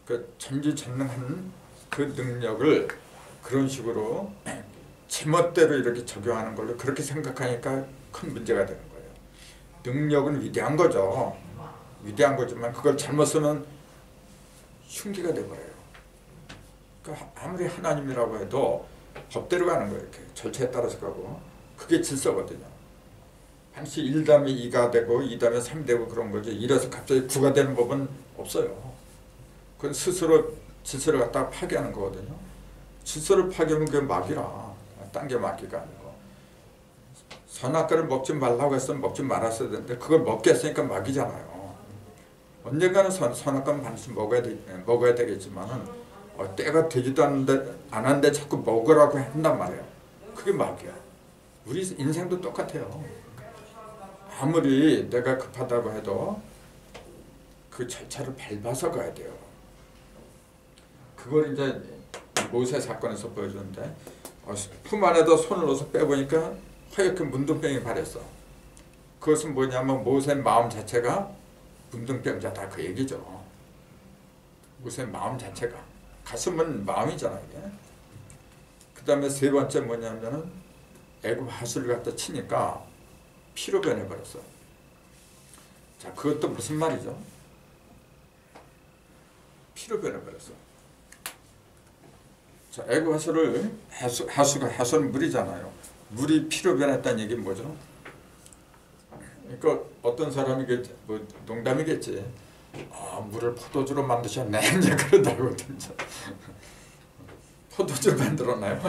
그 전지전능한 그 능력을 그런 식으로 제멋대로 이렇게 적용하는 걸로 그렇게 생각하니까 큰 문제가 되는 거예요. 능력은 위대한 거죠. 위대한 거지만 그걸 잘못 쓰면 흉기가 돼버려요. 그러니까 아무리 하나님이라고 해도 법대로 가는 거예요. 이렇게 절차에 따라서 가고. 그게 질서거든요. 당시 1다음에 2가 되고 2다음에 3 되고 그런 거죠. 이래서 갑자기 9가 되는 법은 없어요. 그건 스스로 질서를 갖다가 파괴하는 거거든요. 질서를 파괴하면 그게 마귀라. 딴 게 마귀가 아니고. 선악과를 먹지 말라고 했으면 먹지 말았어야 되는데 그걸 먹게 했으니까 마귀잖아요. 언젠가는 선악과는 반드시 먹어야 되겠지만은 때가 되지도 않았는데 자꾸 먹으라고 한단 말이에요. 그게 마귀야. 우리 인생도 똑같아요. 아무리 내가 급하다고 해도 그 절차를 밟아서 가야 돼요. 그걸 이제 모세 사건에서 보여주는데 품 안에다 손을 넣어서 빼보니까 하얗게 문둥병이 발했어. 그것은 뭐냐면 모세 마음 자체가 문둥병자다 그 얘기죠. 모세 마음 자체가. 가슴은 마음이잖아요. 그 다음에 세 번째 뭐냐면은 애굽 하수를 갖다 치니까 피로 변해버렸어. 자, 그것도 무슨 말이죠? 피로 변해버렸어. 자, 애굽 하수를 하수는 물이잖아요. 물이 피로 변했다는 얘기는 뭐죠? 그러니까 어떤 사람이 뭐 농담이겠지. 물을 포도주로 만드셨네. 이제 그런다고 진짜. 포도주 만들었나요?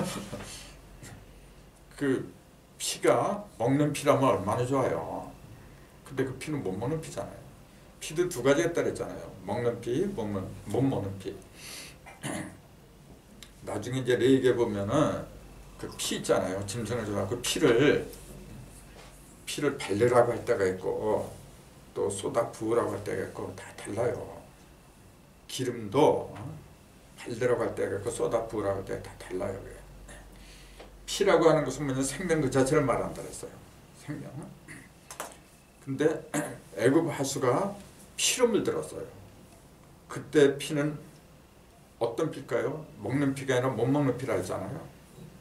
그 피가 먹는 피라면 얼마나 좋아요. 근데 그 피는 못 먹는 피잖아요. 피도 두 가지가 있다 그랬잖아요. 먹는 피, 못 먹는 피. 나중에 이제 레이게 보면은 그 피 있잖아요. 짐승을 좋아하고 피를 발르라고 할 때가 있고 또 쏟아 부으라고 할 때가 있고 다 달라요. 기름도 발르라고 할 때가 있고 쏟아 부으라고 할 때가 다 달라요. 피라고 하는 것은 뭐냐 생명 그 자체를 말한다 그랬어요. 생명. 근데 애굽 하수가 피로 물들었어요. 그때 피는 어떤 피일까요? 먹는 피가 아니라 못 먹는 피라 했잖아요.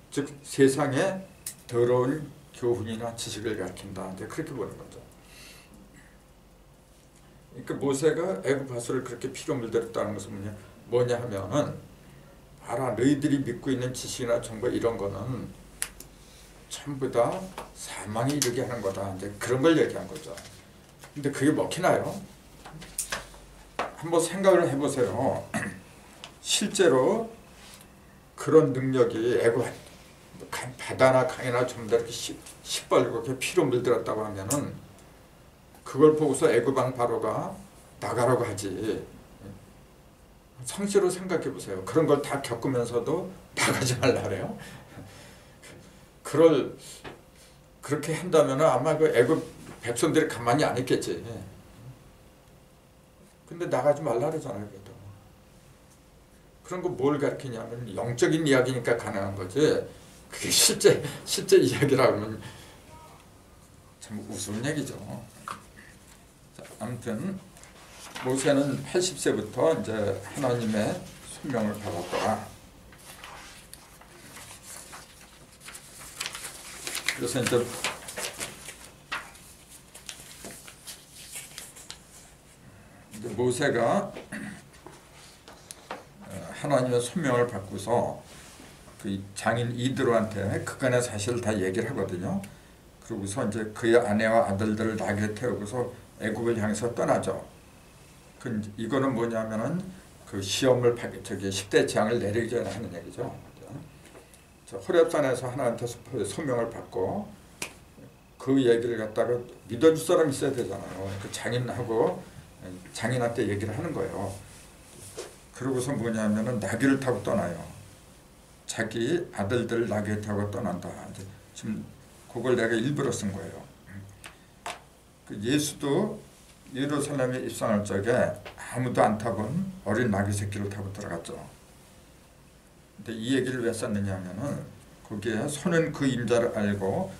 즉 세상에 더러운 교훈이나 지식을 가르친다. 이제 그렇게 보는 거죠. 그러니까 모세가 애굽 하수를 그렇게 피로 물들였다는 것은 뭐냐 하면은 알아 너희들이 믿고 있는 지식이나 정보 이런 거는 전부 다 사망에 이르게 하는 거다. 이제 그런 걸 얘기한 거죠. 근데 그게 먹히나요? 한번 생각을 해보세요. 실제로 그런 능력이 애굽 바다나 강이나 좀 더 이렇게 시뻘고 이렇게 피로 물들었다고 하면은 그걸 보고서 애굽 왕 바로가 나가라고 하지. 상식으로 생각해 보세요. 그런 걸 다 겪으면서도 나가지 말라 그래요. 그렇게 한다면 아마 그 애굽 백성들이 가만히 안 있겠지. 근데 나가지 말라 그러잖아요. 그래도. 그런 거 뭘 가르치냐면 영적인 이야기니까 가능한 거지. 그게 실제 이야기라고 하면 참 우스운 얘기죠. 자, 아무튼 모세는 80세부터 이제 하나님의 소명을 받았더라. 그래서 이제 모세가 하나님의 소명을 받고서 그 장인 이드로한테 그간의 사실을 다 얘기를 하거든요. 그러고서 이제 그의 아내와 아들들을 나귀에 태우고서 애굽을 향해서 떠나죠. 이거는 뭐냐면은 그 시험을 10대 재앙을 내리기 전에 하는 얘기죠. 호렙산에서 하나님한테 소명을 받고 그 얘기를 갖다가 믿어줄 사람이 있어야 되잖아요. 그 장인한테 얘기를 하는 거예요. 그러고서 뭐냐면은 나귀를 타고 떠나요. 자기 아들들 나귀에 타고 떠난다. 이제 지금 그걸 내가 일부러 쓴 거예요. 그 예수도 예루살렘에 입성할 적에 아무도 안 타본 어린 나귀 새끼를 타고 들어갔죠. 근데 이 얘기를 왜 썼느냐 하면은 거기에 소는 그 임자를 알고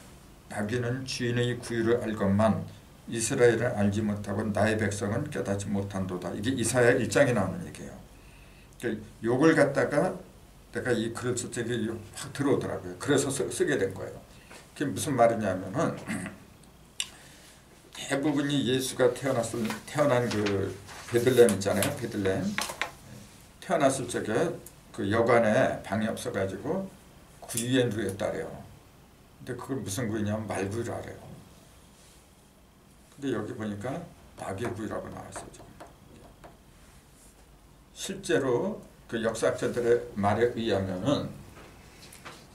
나귀는 주인의 구유를 알건만 이스라엘을 알지 못하고 나의 백성은 깨닫지 못한도다. 이게 이사야 1장에 나오는 얘기예요. 그러니까 욕을 갖다가 내가 이 글을 쓸 때 확 들어오더라고요. 그래서 쓰게 된 거예요. 그게 무슨 말이냐면은 대부분이 예수가 태어난 그 베들레헴 있잖아요. 베들레헴 태어났을 적에 그 여관에 방이 없어가지고 구유에 누였다래요. 근데 그걸 무슨 구유냐면 말구유를 하래요. 근데 여기 보니까 나귀 구유라고 나왔어요. 지금. 실제로 그 역사학자들의 말에 의하면은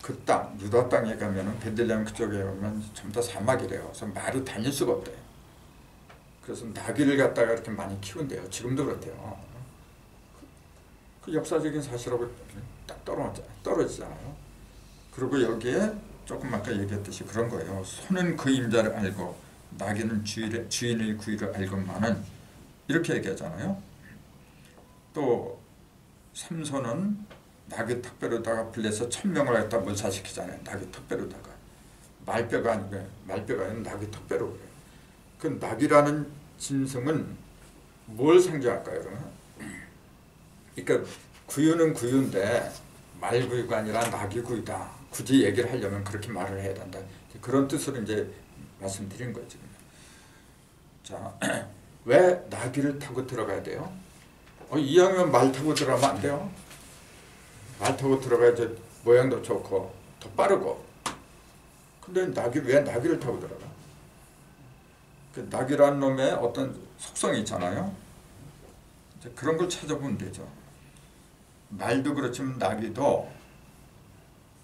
그 땅, 유다 땅에 가면은 베들레헴 그쪽에 가면 전부 다 사막이래요. 그래서 말이 다닐 수가 없대요. 그래서 나귀를 갖다가 이렇게 많이 키운대요. 지금도 그렇대요. 그 역사적인 사실하고 딱 떨어지잖아요. 그리고 여기에 조금 아까 얘기했듯이 그런 거예요. 소는 그 임자를 알고 나귀는 주인의 구유를 알건만은 이렇게 얘기하잖아요. 또 삼손은 나귀 턱뼈로다가 불려서 1000명을 갖다 몰살시키잖아요. 나귀 턱뼈로다가 말뼈가 아니고 말뼈가 아닌 나귀 턱뼈로 그래요. 그 나귀라는 짐승은 뭘 상징할까요? 그러면? 그러니까 구유는 구유인데 말구유가 아니라 나귀구유다. 굳이 얘기를 하려면 그렇게 말을 해야 된다. 그런 뜻으로 이제 말씀드린 거예요. 지금. 자, 왜 나귀를 타고 들어가야 돼요? 이왕이면 말 타고 들어가면 안 돼요? 말 타고 들어가야지 모양도 좋고 더 빠르고. 근데 왜 나귀를 타고 들어가? 그 낙이라는 놈의 어떤 속성이 있잖아요. 이제 그런 걸 찾아보면 되죠. 말도 그렇지만 나귀도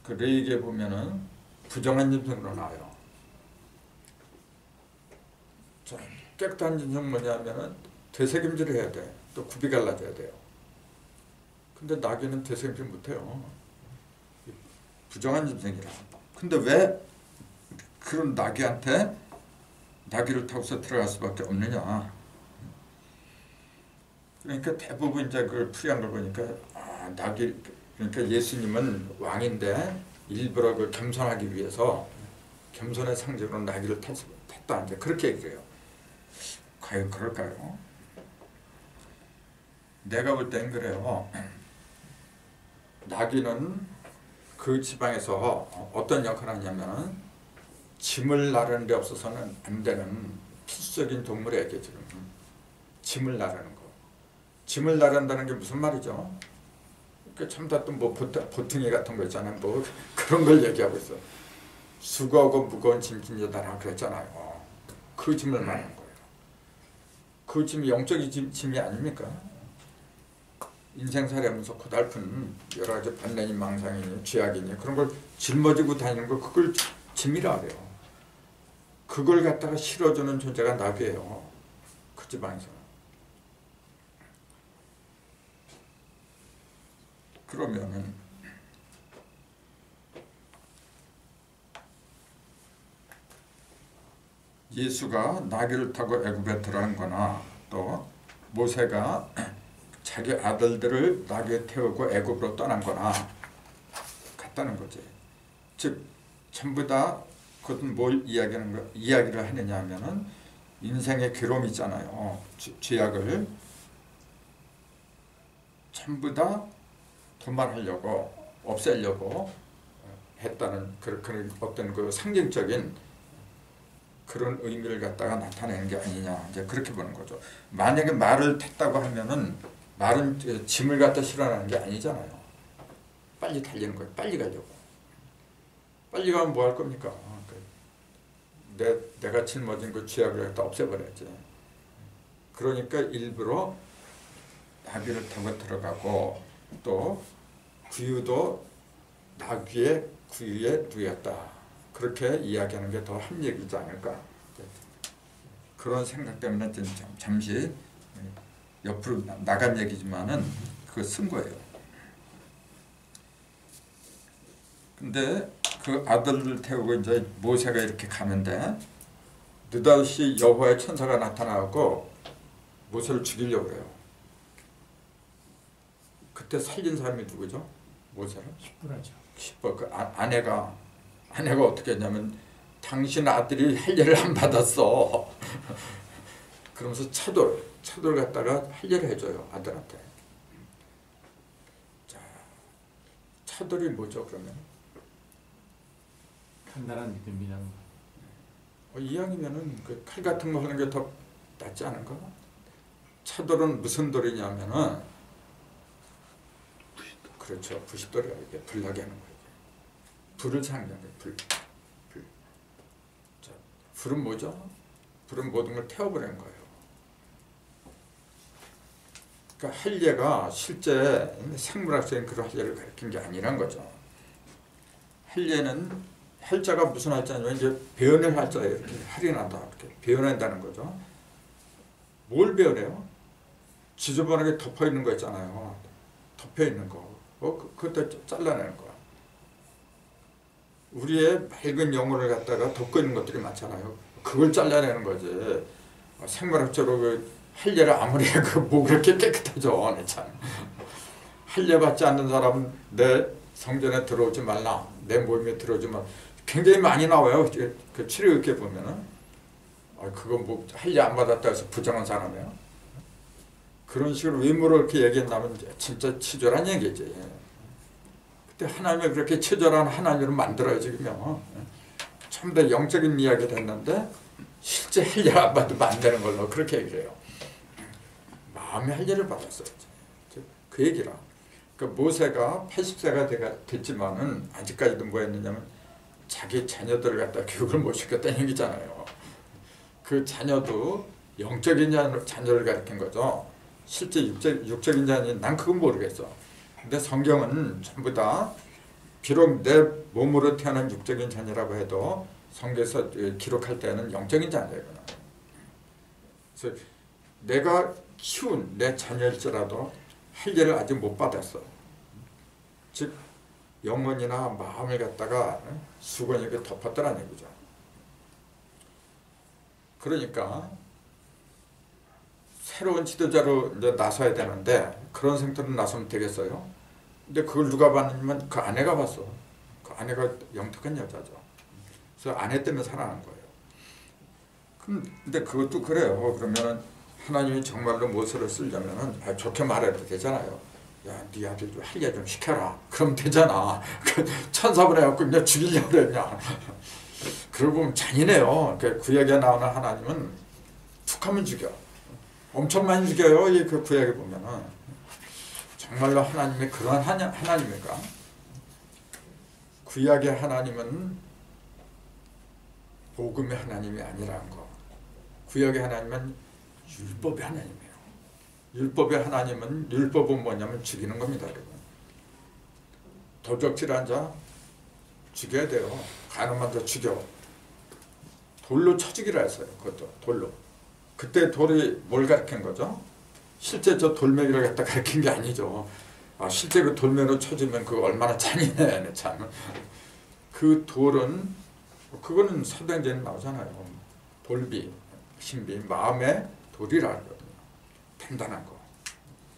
그 레이기에 보면은 부정한 짐승으로 나와요. 자, 깨끗한 짐승 뭐냐면은 되새김질을 해야 돼. 또 굽이 갈라져야 돼요. 근데 나귀는 되새김질 못해요. 부정한 짐승이라. 근데 왜 그런 나귀한테 나귀를 타고서 들어갈 수밖에 없느냐? 그러니까 대부분 이제 그걸 풀이한 걸 보니까 나귀 그러니까 예수님은 왕인데 일부러 그 겸손하기 위해서 겸손의 상징으로 나귀를 탔다 이제 그렇게 얘기해요. 과연 그럴까요? 내가 볼 땐 그래요. 나귀는 그 지방에서 어떤 역할을 하냐면 짐을 나르는 데 없어서는 안 되는 필수적인 동물이에요. 지금 짐을 나르는 거. 짐을 나른다는 게 무슨 말이죠? 참다 또 뭐 보퉁이 같은 거 있잖아요. 뭐 그런 걸 얘기하고 있어. 수고하고 무거운 짐 진여다라 그랬잖아요. 그 짐을 말하는 거예요. 그 짐이 영적인 짐이 아닙니까? 인생 살아면서 고달픈 여러 가지 번뇌니 망상이니 죄악이니 그런 걸 짊어지고 다니는 거 그걸 짐이라 그래요. 그걸 갖다가 실어주는 존재가 나귀예요. 그 지방에서. 그러면은 예수가 나귀를 타고 애굽에 들어간 거나 또 모세가 자기 아들들을 나귀에 태우고 애굽으로 떠난 거나 같다는 거지. 즉 전부 다 그것은 뭘 이야기를 하느냐 하면은 인생의 괴로움이 있잖아요. 죄악을 전부 다 도말하려고 없애려고 했다는 그런 어떤 그 상징적인 그런 의미를 갖다가 나타내는 게 아니냐 이제 그렇게 보는 거죠. 만약에 말을 탔다고 하면은 말은 짐을 갖다 실어나는 게 아니잖아요. 빨리 달리는 거예요. 빨리 가려고. 빨리 가면 뭐 할 겁니까? 내가 짊어진 그 죄악을 갖다 없애버려야지. 그러니까 일부러 나귀를 타고 들어가고 또 구유도 나귀의 구유에 누였다. 그렇게 이야기하는 게 더 합리적이지 않을까. 그런 생각 때문에 잠시 옆으로 나간 얘기지만은 그거 쓴 거예요. 근데 그 아들을 태우고 이제 모세가 이렇게 가는데 느닷없이 여호와의 천사가 나타나고 모세를 죽이려고 해요. 그때 살린 사람이 누구죠? 모세를? 십부라죠. 십부. 그 아내가 어떻게 했냐면 당신 아들이 할례를 안 받았어. 그러면서 차돌 갖다가 할례를 해줘요 아들한테. 자, 차돌이 뭐죠 그러면? 간단한 믿음이라는 거. 이왕이면은 그 칼 같은 거 하는 게 더 낫지 않은가? 차돌은 무슨 돌이냐면은 그렇죠. 부싯돌이야. 이게 불나게 하는 거예요. 불을 상징해. 불. 자, 불은 뭐죠? 불은 모든 걸 태워버리는 거예요. 그러니까 할례가 실제 생물학적인 그런 할례를 가리킨 게 아니란 거죠. 할례는 할자가 무슨 할자냐면 이제 배워낼 할자예요. 이렇게 할인한다. 이렇게 배워낸다는 거죠. 뭘 배워내요? 지저분하게 덮어 있는 거 있잖아요. 덮여 있는 거. 그것도 잘라내는 거야. 우리의 맑은 영혼을 갖다가 덮고 있는 것들이 많잖아요. 그걸 잘라내는 거지. 생물학적으로 그 할례를 아무리 뭐 그렇게 깨끗하죠. 참. 할례 받지 않는 사람은 내 성전에 들어오지 말라. 내 모임에 들어오지 말라. 굉장히 많이 나와요. 그 치료학에 보면은. 그거 뭐 할례 안 받았다 해서 부정한 사람이에요. 그런 식으로 외모로 이렇게 얘기한다면 진짜 치졸한 얘기지. 그때 하나님이 그렇게 치졸한 하나님을 만들어야지 그러면. 좀 더 영적인 이야기를 했는데 실제 할례를 안 받으면 안 되는 걸로 그렇게 얘기를 해요. 마음의 할례를 받았어요. 그 얘기라. 그 모세가 80세가 됐지만은 아직까지도 뭐 했느냐면 자기 자녀들을 갖다 교육을 못 시켰다는 얘기잖아요. 그 자녀도 영적인 자녀를 가리킨 거죠. 실제 육적인 자녀 난 그건 모르겠어. 근데 성경은 전부 다 비록 내 몸으로 태어난 육적인 자녀라고 해도 성경에서 기록할 때는 영적인 자녀이구나. 그래서 내가 키운 내 자녀일지라도 할례를 아직 못 받았어. 즉 영혼이나 마음을 갖다가 수건에게 덮었더란 얘기죠. 그러니까 새로운 지도자로 이제 나서야 되는데 그런 생태로 나서면 되겠어요? 근데 그걸 누가 봤냐면 그 아내가 봤어. 그 아내가 영특한 여자죠. 그래서 아내 때문에 살아난 거예요. 근데 그것도 그래요. 그러면은 하나님이 정말로 모세를 쓰려면은 좋게 말해도 되잖아요. 야, 네 아들 좀 할례 좀 시켜라. 그럼 되잖아. 천사분 해갖고 그냥 죽이려고 그랬냐. 그러고 보면 잔인해요. 구약에 나오는 하나님은 툭 하면 죽여. 엄청 많이 죽여요. 이 그 구약에 보면은. 정말로 하나님이 그런 하나님일까? 구약의 하나님은 복음의 하나님이 아니라는 거. 구약의 하나님은 율법의 하나님이에요. 율법의 하나님은 율법은 뭐냐면 죽이는 겁니다, 여러분. 도적질한 자 죽여야 돼요. 가늠한 자 죽여. 돌로 쳐 죽이라 했어요. 그것도 돌로. 그때 돌이 뭘 가르친 거죠? 실제 저 돌멩이를 갖다 가르친 게 아니죠. 실제 그 돌멩이로 쳐주면 그거 얼마나 잔인해, 참. 그 돌은 그거는 사도행전에 나오잖아요. 돌비, 신비, 마음의 돌이라 하거든요. 단단한 거.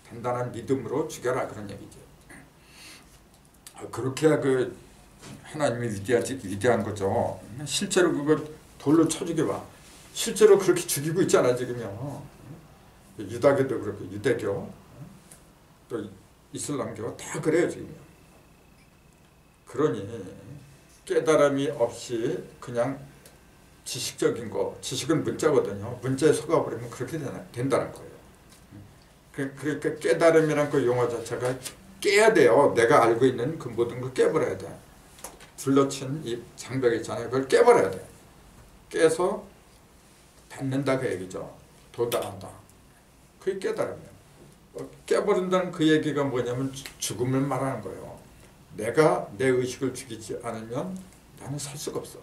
단단한 믿음으로 죽여라 그런 얘기죠. 그렇게 그 하나님이 위대한 거죠. 실제로 그걸 돌로 쳐 죽여봐. 실제로 그렇게 죽이고 있잖아 지금요. 유다교도 그렇고 유대교 또 이슬람교 다 그래요 지금요. 그러니 깨달음이 없이 그냥 지식적인 거, 지식은 문자거든요. 문자에 속아버리면 그렇게 된다는 거예요. 그러니까 깨달음이란 그 용어 자체가 깨야 돼요. 내가 알고 있는 그 모든 걸 깨버려야 돼. 둘러친 이 장벽 있잖아요. 그걸 깨버려야 돼. 깨서 닿는다 그 얘기죠. 도달한다. 그게 깨달음이에요. 깨버린다는 그 얘기가 뭐냐면 죽음을 말하는 거예요. 내가 내 의식을 죽이지 않으면 나는 살 수가 없어.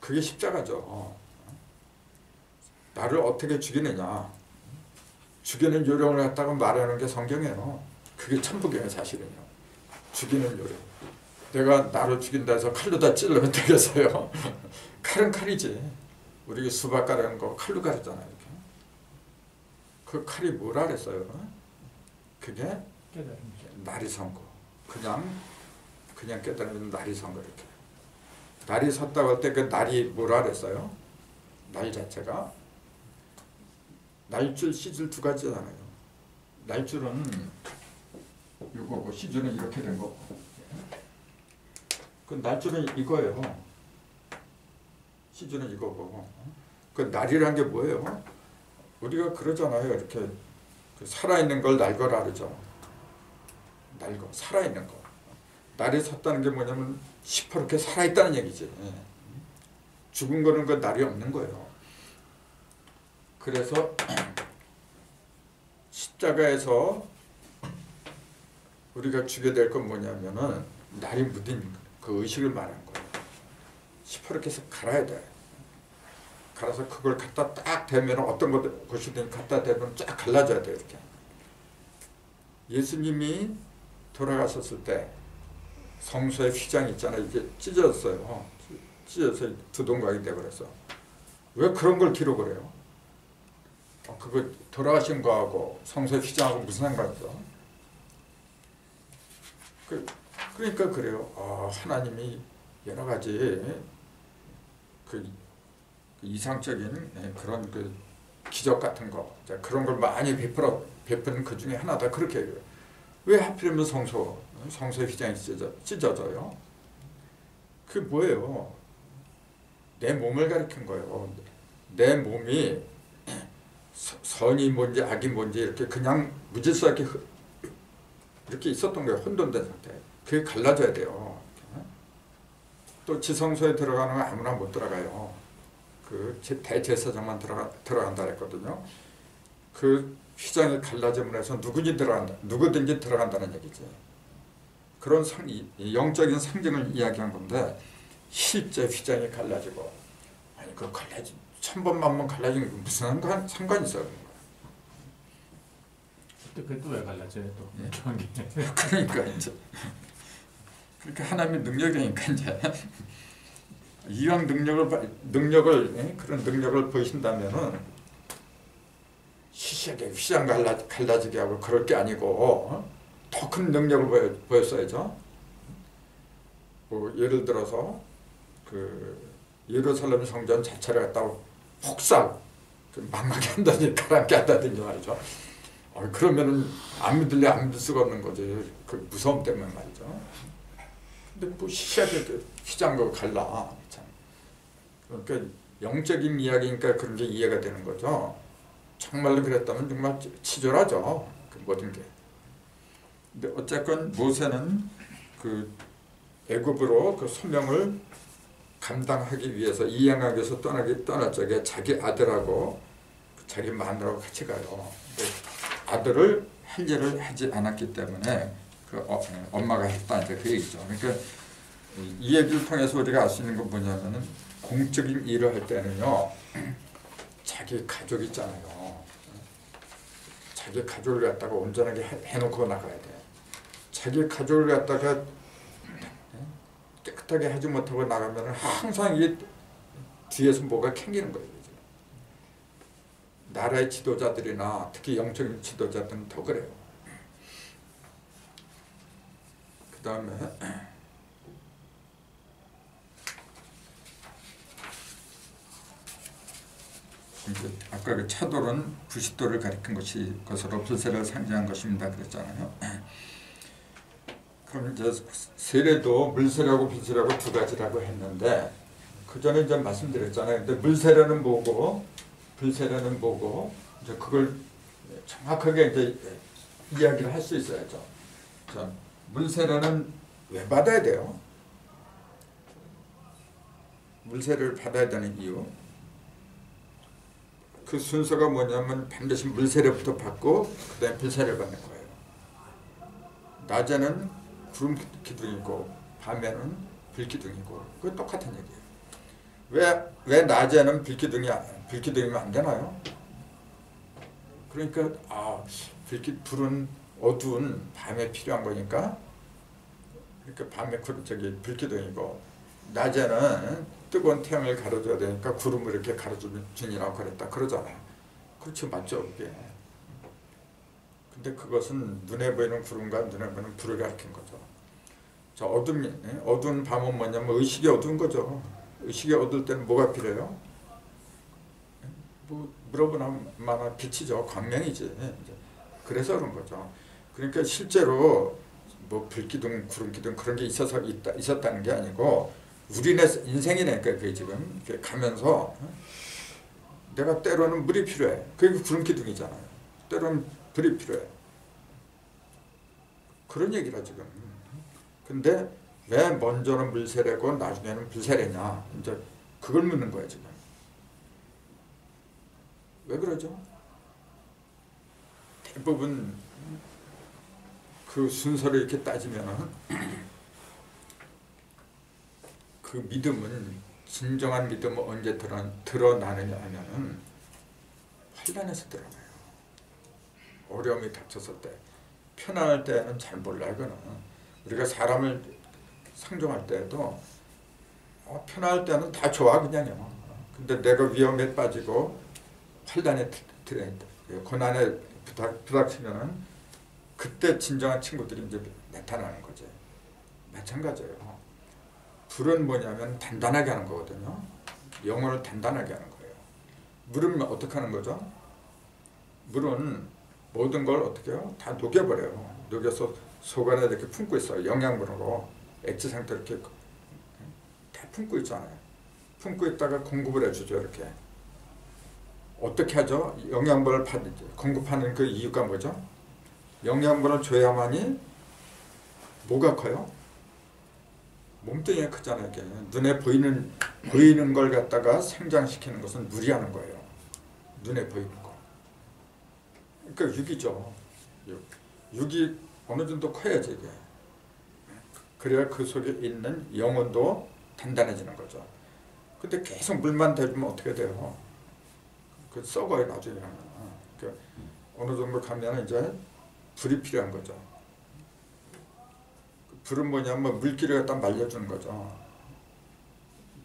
그게 십자가죠. 나를 어떻게 죽이느냐. 죽이는 요령을 갖다가 말하는 게 성경이에요. 그게 천부경이에요 사실은요. 죽이는 요령. 내가 나를 죽인다 해서 칼로 다 찔러면 되겠어요. 칼은 칼이지. 우리 수박 가르는 거 칼로 가르잖아요. 이렇게. 그 칼이 뭐라 그랬어요? 그게 날이 선 거. 그냥 깨달으면 날이 선 거 이렇게. 날이 섰다고 할 때 그 날이 뭐라 그랬어요? 날 자체가 날줄, 시줄 두 가지잖아요. 날줄은 이거고 시줄은 이렇게 된 거고. 그 날줄은 이거예요. 시줄은 이거고. 그 날이란 게 뭐예요? 우리가 그러잖아요. 이렇게 살아있는 걸 날거라 그러죠. 날거, 살아있는 거. 날이 섰다는 게 뭐냐면 시퍼렇게 살아있다는 얘기지. 죽은 거는 그 날이 없는 거예요. 그래서 십자가에서 우리가 주게 될 건 뭐냐면은 날이 묻은 그 의식을 말하는 거예요. 시퍼렇게 해서 갈아야 돼. 갈아서 그걸 갖다 딱 대면 어떤 곳이든 갖다 대면 쫙 갈라져야 돼 이렇게. 예수님이 돌아가셨을 때 성소의 휘장이 있잖아요. 이게 찢어졌어요. 찢어서 두 동강이 되버렸어. 왜 그런 걸 기록을 해요? 그거 돌아가신 거하고 성소의 휘장하고 무슨 상관이 있어? 그러니까 그래요. 하나님이 여러 가지 그 이상적인 그런 그 기적 같은 거 그런 걸 많이 베푸는 그 중에 하나다 그렇게 해요. 왜 하필이면 성소의 휘장이 찢어져요? 그게 뭐예요? 내 몸을 가리킨 거예요. 내 몸이 선이 뭔지 악이 뭔지 이렇게 그냥 무질서하게 이렇게 있었던 거예요. 혼돈된 상태. 그게 갈라져야 돼요. 또 지성소에 들어가는 건 아무나 못 들어가요. 그 대제사장만 들어간다 했거든요. 그 휘장이 갈라짐으로 해서 누구든지 들어간다는 얘기지. 그런 영적인 상징을 이야기한 건데 실제 휘장이 갈라지고 아니 그 갈라지 1000번만번 갈라지는 게 무슨 상관이 있어요? 그게 또 왜 갈라져요? 또 예. 중요한 게. 그러니까 이제 그러니까 하나님의 능력이니까 이제 이왕 능력을 그런 능력을 보이신다면은 시시하게 휘장 갈라지게 하고 그럴 게 아니고 더 큰 능력을 보였어야죠. 뭐 예를 들어서 그 예루살렘 성전 자체를 갖다가 폭삭 망하게 한다든지 가라앉게 한다든지 말이죠. 그러면은 안 믿을 수가 없는 거지. 그 무서움 때문에 말이죠. 근데 뭐 시시하게 그 휘장거 갈라. 참. 그러니까 영적인 이야기니까 그런 게 이해가 되는 거죠. 정말로 그랬다면 정말 치졸하죠. 그 모든 게. 근데 어쨌건 모세는 그 애굽으로 그 소명을 감당하기 위해서 이양하기 위해서 떠날 적에 자기 아들하고 자기 마누라하고 같이 가요. 아들을 할 일을 하지 않았기 때문에 그 엄마가 했다 이제 그 얘기죠. 그러니까 이 얘기를 통해서 우리가 알 수 있는 건 뭐냐면은 공적인 일을 할 때는요 자기 가족 있잖아요. 자기 가족을 갖다가 온전하게 해놓고 나가야 돼. 자기 가족을 갖다가 깨끗하게 하지 못하고 나가면 항상 이 뒤에서 뭐가 캥기는 거예요. 나라의 지도자들이나 특히 영적인 지도자들은 더 그래요. 그 다음에 아까 그 차돌은 90도를 가리킨 것으로 불세를 상징한 것입니다. 그랬잖아요. 그럼 이제 세례도 물세례하고 불세례하고 두 가지라고 했는데 그 전에 이제 말씀드렸잖아요. 근데 물세례는 뭐고 불세례는 뭐고 이제 그걸 정확하게 이제 이야기를 할 수 있어야죠. 자, 물세례는 왜 받아야 돼요? 물세례를 받아야 되는 이유. 그 순서가 뭐냐면 반드시 물세례부터 받고 그다음에 불세례를 받는 거예요. 낮에는 구름 기둥이고 밤에는 불 기둥이고 그거 똑같은 얘기예요. 왜 낮에는 불기둥이면 안 되나요? 그러니까 불은 어두운 밤에 필요한 거니까 그러니까 밤에 불기둥이고 낮에는 뜨거운 태양을 가려줘야 되니까 구름을 이렇게 가려주니라고 그랬다 그러잖아요. 그렇죠, 맞죠 그게. 근데 그것은 눈에 보이는 구름과 눈에 보이는 불을 가리킨 거죠. 자, 어두운 밤은 뭐냐면 의식이 어두운 거죠. 의식이 어두울 때는 뭐가 필요해요? 뭐 물어보나마나 빛이죠. 광명이지. 그래서 그런 거죠. 그러니까 실제로 뭐 불기둥, 구름기둥 그런 게 있었다는 게 아니고 우리네 인생이니까 그게 지금 이렇게 가면서 내가 때로는 물이 필요해. 그게 구름기둥이잖아요. 때로는 불이 필요해. 그런 얘기라 지금. 근데 왜 먼저는 물세례고 나중에는 불세례냐? 이제 그걸 묻는 거야 지금. 왜 그러죠? 대부분 그 순서를 이렇게 따지면은 그 믿음은 진정한 믿음은 언제 드러나느냐 하면은 환난에서 드러나요. 어려움이 닥쳤을 때. 편안할 때는 잘 몰라 이거는. 우리가 사람을 상종할 때도 편안할 때는 다 좋아 그냥요. 근데 내가 위험에 빠지고 환난에 고난에 부닥치면은 그때 진정한 친구들이 이제 나타나는 거죠. 마찬가지예요. 불은 뭐냐면 단단하게 하는 거거든요. 영혼을 단단하게 하는 거예요. 물은 어떻게 하는 거죠? 물은 모든 걸 어떻게 해요? 다 녹여버려요. 녹여서 속 안에 이렇게 품고 있어요. 영양분으로 액체 상태로 이렇게 다 품고 있잖아요. 품고 있다가 공급을 해주죠. 이렇게. 어떻게 하죠? 영양분을 공급하는 그 이유가 뭐죠? 영양분을 줘야만이 뭐가 커요? 몸뚱이가 크잖아요. 이게 눈에 보이는 걸 갖다가 생장시키는 것은 무리하는 거예요. 눈에 보이는 거. 그러니까 육이죠. 육이 어느 정도 커야지 이게. 그래야 그 속에 있는 영혼도 단단해지는 거죠. 근데 계속 물만 대주면 어떻게 돼요? 그 썩어요 나중에. 그 어느 정도 가면 이제 불이 필요한 거죠. 불은 뭐냐면 물기를 갖다 말려주는 거죠.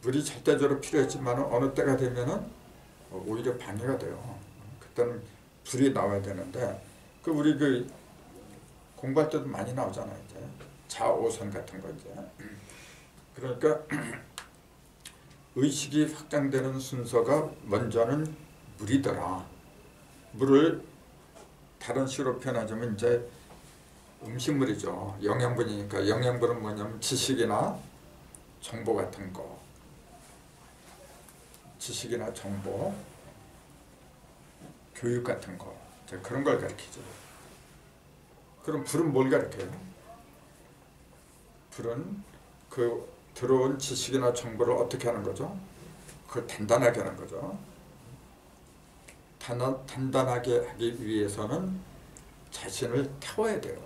물이 절대적으로 필요했지만 어느 때가 되면은 오히려 방해가 돼요. 그때는 불이 나와야 되는데 그 우리 그 공부할 때도 많이 나오잖아요. 이제 자오선 같은 거 이제. 그러니까 의식이 확장되는 순서가 먼저는 물이더라. 물을 다른 식으로 표현하자면 이제 음식물이죠. 영양분이니까. 영양분은 뭐냐면 지식이나 정보 같은 거. 지식이나 정보, 교육 같은 거. 그런 걸 가르치죠. 그럼 불은 뭘 가르쳐요? 불은 그 들어온 지식이나 정보를 어떻게 하는 거죠? 그걸 단단하게 하는 거죠. 단단하게 하기 위해서는 자신을 태워야 돼요.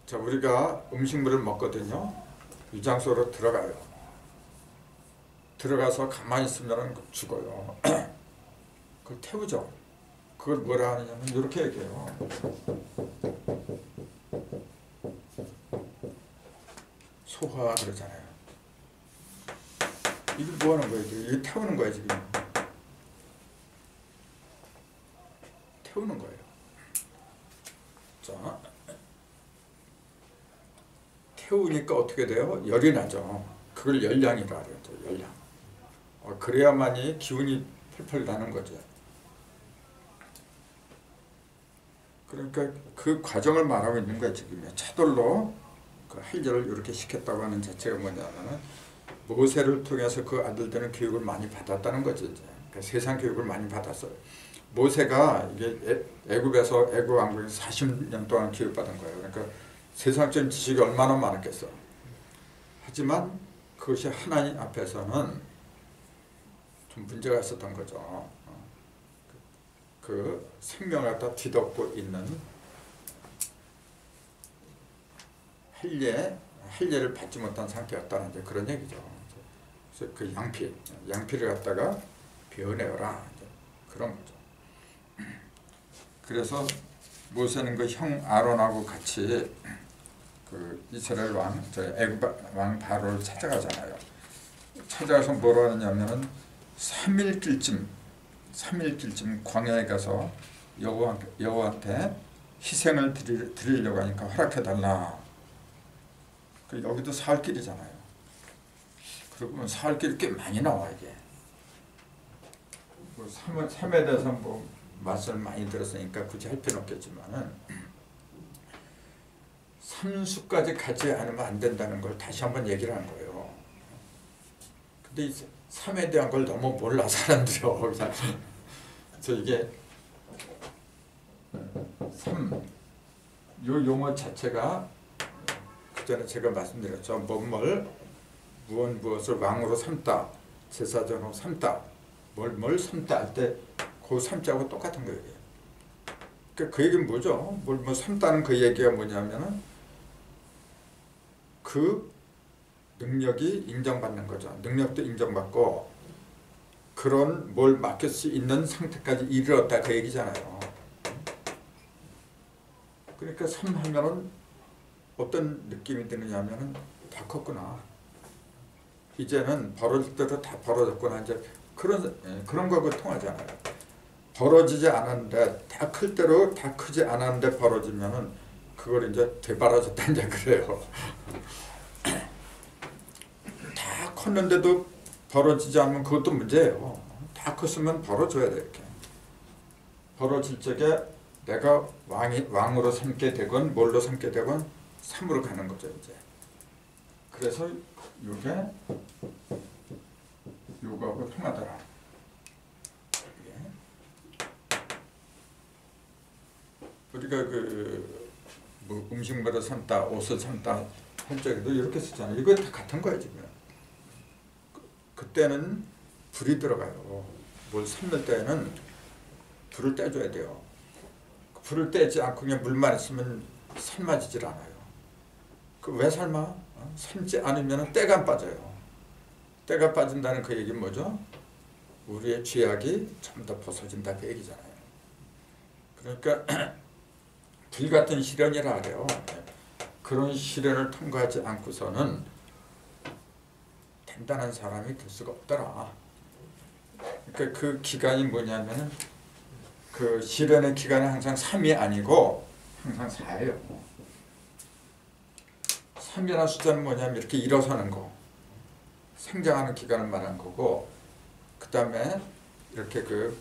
자, 우리가 음식물을 먹거든요. 위장소로 들어가요. 들어가서 가만히 있으면 죽어요. 그걸 태우죠. 그걸 뭐라 하느냐면 이렇게 얘기해요. 소화 그러잖아요. 이게 뭐 하는 거예요? 이게 태우는 거예요, 지금. 태우는 거예요. 자, 태우니까 어떻게 돼요? 열이 나죠. 그걸 열량이라 그래요. 열량. 그래야만이 기운이 펄펄 나는 거죠. 그러니까 그 과정을 말하고 있는 거예요, 지금. 차돌로 그 할례를 이렇게 시켰다고 하는 자체가 뭐냐면은 모세를 통해서 그 아들들은 교육을 많이 받았다는 거죠. 이제. 그러니까 세상 교육을 많이 받았어요. 모세가 이게 애굽에서 애굽 왕국에서 40년 동안 교육받은 거예요. 그러니까 세상적인 지식이 얼마나 많았겠어. 하지만 그것이 하나님 앞에서는 좀 문제가 있었던 거죠. 그 생명을 갖다 뒤덮고 있는 할례를 받지 못한 상태였다는 이제 그런 얘기죠. 그래서 그 양피를 갖다가 베어내어라 그런 거죠. 그래서 모세는 그 형 아론하고 같이 그 이스라엘 애굽 왕 바로를 찾아가잖아요. 찾아가서 뭐라 하느냐면은 3일길쯤 광야에 가서 여호와한테 희생을 드리려고 하니까 허락해달라. 여기도 사흘길이잖아요. 그리고 사흘길이 꽤 많이 나와 이게. 뭐 삶에 대해서 뭐 맛을 많이 들었으니까 굳이 할 필요는 없겠지만은 삼수까지 가지 않으면 안 된다는 걸 다시 한번 얘기를 하는 거예요. 근데 이 삶에 대한 걸 너무 몰라 사람들이요. 그래서 이게 삶, 요 용어 자체가 그 전에 제가 말씀드렸죠. 무엇을 왕으로 삼다, 제사장으로 삼다, 뭘 삼다 할 때 그 삼자하고 똑같은 거예요. 그러니까 그 얘기는 뭐죠? 뭘 삼다는 그 얘기가 뭐냐면은 그 능력이 인정받는 거죠. 능력도 인정받고 그런 뭘 맡길 수 있는 상태까지 이르렀다 그 얘기잖아요. 그러니까 삼하면은 어떤 느낌이 드느냐 하면은 다 컸구나. 이제는 벌어질 대로 다 벌어졌구나. 이제 그런 거하고 통하잖아요. 벌어지지 않았는데 다 클 대로 다 크지 않았는데 벌어지면은 그걸 이제 되바라졌다 이제 그래요. 다 컸는데도 벌어지지 않으면 그것도 문제예요. 다 컸으면 벌어져야 돼 이렇게. 벌어질 적에 내가 왕으로 삼게 되건 뭘로 삼게 되건 삼으로 가는 거죠 이제. 그래서 요거하고 통하더라. 우리가 그 뭐 음식물을 삶다, 옷을 삶다 할 적에도 이렇게 쓰잖아요. 이거 다 같은 거예요 지금. 그때는 불이 들어가요. 뭘 삶을 때는 불을 떼줘야 돼요. 불을 떼지 않고 그냥 물만 있으면 삶아지질 않아요. 그 왜 삶아? 삶지 않으면 때가 안 빠져요. 때가 빠진다는 그 얘기는 뭐죠? 우리의 죄악이 좀 더 벗어진다 그 얘기잖아요. 그러니까 불같은 시련이라 그래요. 그런 시련을 통과하지 않고서는 단단한 사람이 될 수가 없더라. 그러니까 그 기간이 뭐냐면은 그 시련의 기간은 항상 3이 아니고 항상 4예요. 3이라는 숫자는 뭐냐면 이렇게 일어서는 거, 생장하는 기간을 말하는 거고, 그 다음에 이렇게 그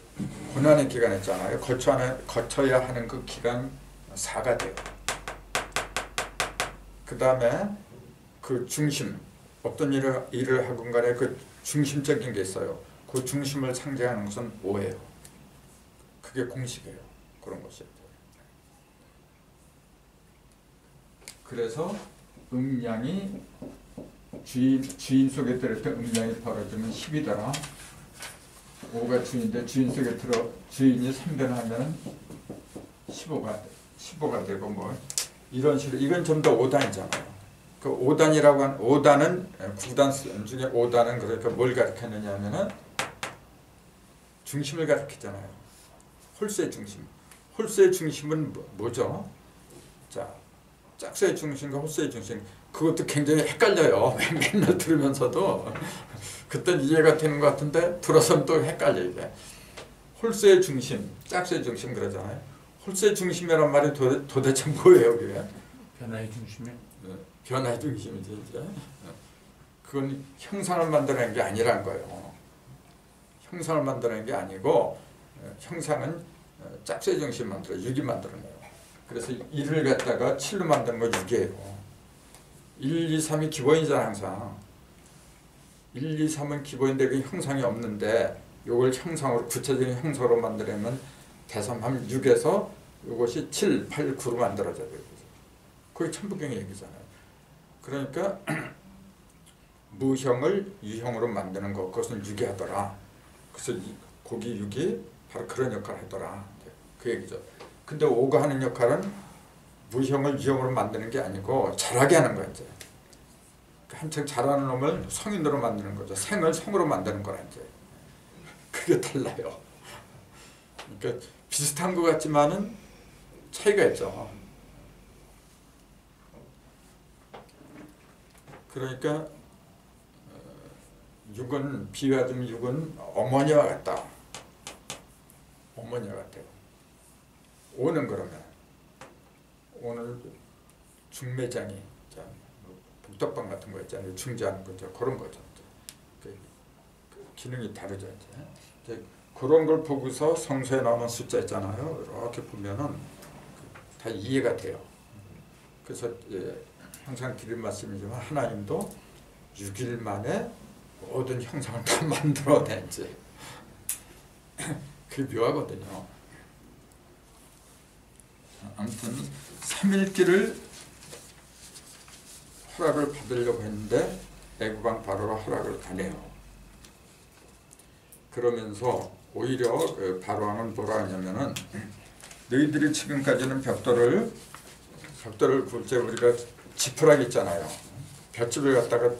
고난의 기간 있잖아요. 거쳐야 하는 그 기간 4가 돼요. 그 다음에 그 중심, 어떤 일을 하건 간에 그 중심적인 게 있어요. 그 중심을 상징하는 것은 5예요. 그게 공식이에요. 그런 것이. 그래서 음양이 주인 속에 들을 때 음양이 벌어지면 10이더라. 5가 주인인데 주인 속에 들어 주인이 3배를 하면 15가 되고 뭐 이런 식으로. 이건 좀 더 5단이잖아요. 그 5단이라고 한 5단은 9단 중에 5단은 그러니까 뭘 가리켰느냐 하면은 중심을 가리키잖아요. 홀수의 중심. 홀수의 중심은 뭐죠? 자, 짝수의 중심과 홀수의 중심. 그것도 굉장히 헷갈려요. 맨날 들으면서도 그땐 이해가 되는 것 같은데 들어서는 또 헷갈려 이게. 홀수의 중심, 짝수의 중심 그러잖아요. 홀수의 중심이란 말이 도대체 뭐예요, 그게? 변화의 중심이요? 변화의 중심이지 이제. 그건 형상을 만들어낸 게 아니란 거예요. 형상을 만들어낸 게 아니고 형상은 짝수의 중심 만들어 6이 만들어내요. 그래서 1을 갖다가 7로 만드는 거 6이에요. 1, 2, 3이 기본이잖아 항상. 1, 2, 3은 기본인데 그 형상이 없는데 이걸 형상으로 구체적인 형상으로 만들려면 대삼하면 6에서 이것이 7, 8, 9로 만들어져야 돼요. 그게 천부경의 얘기잖아요. 그러니까 무형을 유형으로 만드는 것, 그것은 6이 하더라. 그래서 거기 6이 바로 그런 역할을 하더라. 그 얘기죠. 근데 5가 하는 역할은 무형을 유형으로 만드는 게 아니고 잘하게 하는 거야 이제. 한창 잘하는 놈을 성인으로 만드는 거죠. 생을 성으로 만드는 거라 이제. 그게 달라요. 그러니까 비슷한 것 같지만은 차이가 있죠. 그러니까 6은 비유하자면 6은 어머니와 같다. 어머니와 같아요. 5는 그러면 오늘 중매장이 복덕방 같은 거 있잖아요. 중재하는 거죠. 그런 거죠. 그 기능이 다르죠. 이제 그런 걸 보고서 성서에 나오는 숫자 있잖아요. 이렇게 보면은 다 이해가 돼요. 그래서 항상 드린 말씀이지만 하나님도 6일 만에 모든 형상을 다 만들어내지. 그게 묘하거든요. 아무튼 3일기를 허락을 받으려고 했는데 애국왕 바로가 허락을 안 해요. 그러면서 오히려 그 바로왕은 뭐라 하냐면은 너희들이 지금까지는 벽돌을 구울 때 우리가 지푸라기 있잖아요. 볏짚을 갖다가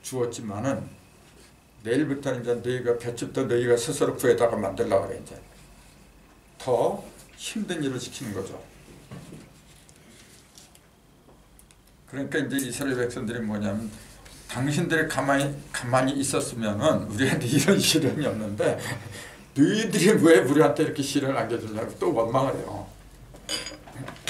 주었지만은 내일부터는 이제 너희가 볏짚도 너희가 스스로 구해다가 만들려고 그래 이제. 더 힘든 일을 시키는 거죠. 그러니까 이제 이스라엘 백성들이 뭐냐면 당신들이 가만히 있었으면은 우리한테 이런 시련이 없는데 너희들이 왜 우리한테 이렇게 시련을 안겨주냐고 또 원망을 해요.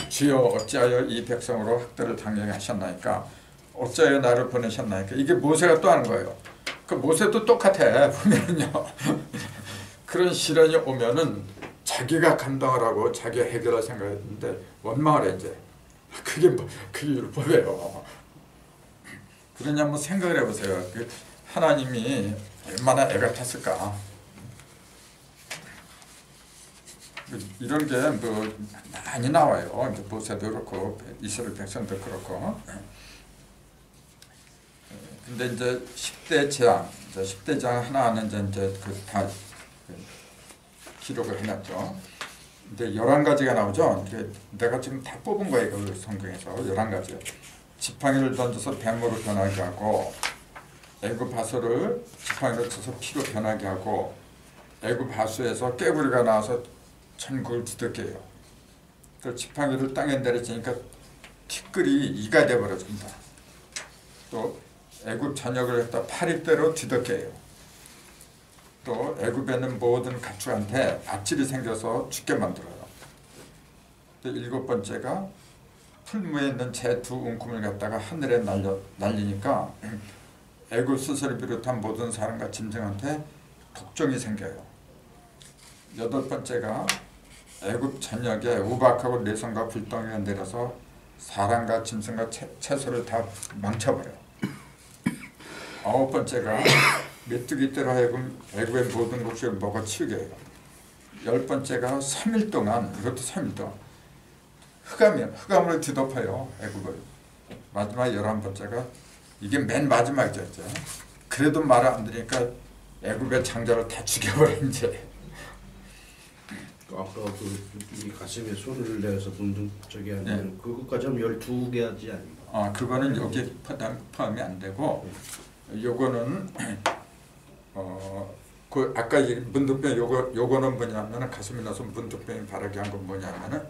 주여 어찌하여 이 백성으로 학대를 당하게 하셨나이까? 어찌하여 나를 보내셨나이까? 이게 모세가 또 하는 거예요. 그 모세도 똑같아 보면요. 그런 시련이 오면은 자기가 감당을 하고 자기가 해결할 생각했는데 원망을 해 이제. 그게 율법이에요. 그러냐 한번 생각을 해보세요. 하나님이 얼마나 애가 탔을까. 이런 게 뭐 많이 나와요. 이제 모세도 그렇고 이스라엘 백성도 그렇고. 근데 이제 10대 재앙, 10대 재앙 하나는 이제 그 다 기록을 해놨죠. 근데 11가지가 나오죠. 내가 지금 다 뽑은 거예요. 그 성경에서 11가지. 지팡이를 던져서 뱀으로 변하게 하고, 애굽 하수를 지팡이로 쳐서 피로 변하게 하고, 애굽 하수에서 깨구리가 나와서 천국을 뒤덮게 해요. 그 지팡이를 땅에 내려치니까 티끌이 이가 돼버려진다. 또 애굽 전역을 갖다 파리대로 뒤덮게 해요. 또 애굽에는 모든 가축한테 악질이 생겨서 죽게 만들어요. 또 7번째가 풀무에 있는 재 2움큼을 갖다가 하늘에 날리니까 애굽 스스로 비롯한 모든 사람과 짐승한테 독종이 생겨요. 8번째가 애굽 전역에 우박하고 내성과 불덩이가 내려서 사람과 짐승과 채소를 다 망쳐버려요. 9번째가 메뚜기 떼로 하여금 애굽의 모든 곡식을 먹어치우게 해요. 10번째가 3일 동안, 이것도 3일 동안 흑암으로 뒤덮어요. 애굽을. 마지막 11번째가 이게 맨 마지막이었죠. 그래도 말을 안 들으니까 애굽의 장자를 다 죽여버려 이제. 아까 이 가슴에 소리를 내서 문둥 저기 하는 그것까지 하면 12개지 아닌가? 그거는 여기 포함이 안 되고 요거는 그 아까 문둥병 요거는 뭐냐면은 가슴이 나서 문둥병이 바라게 한 건 뭐냐면은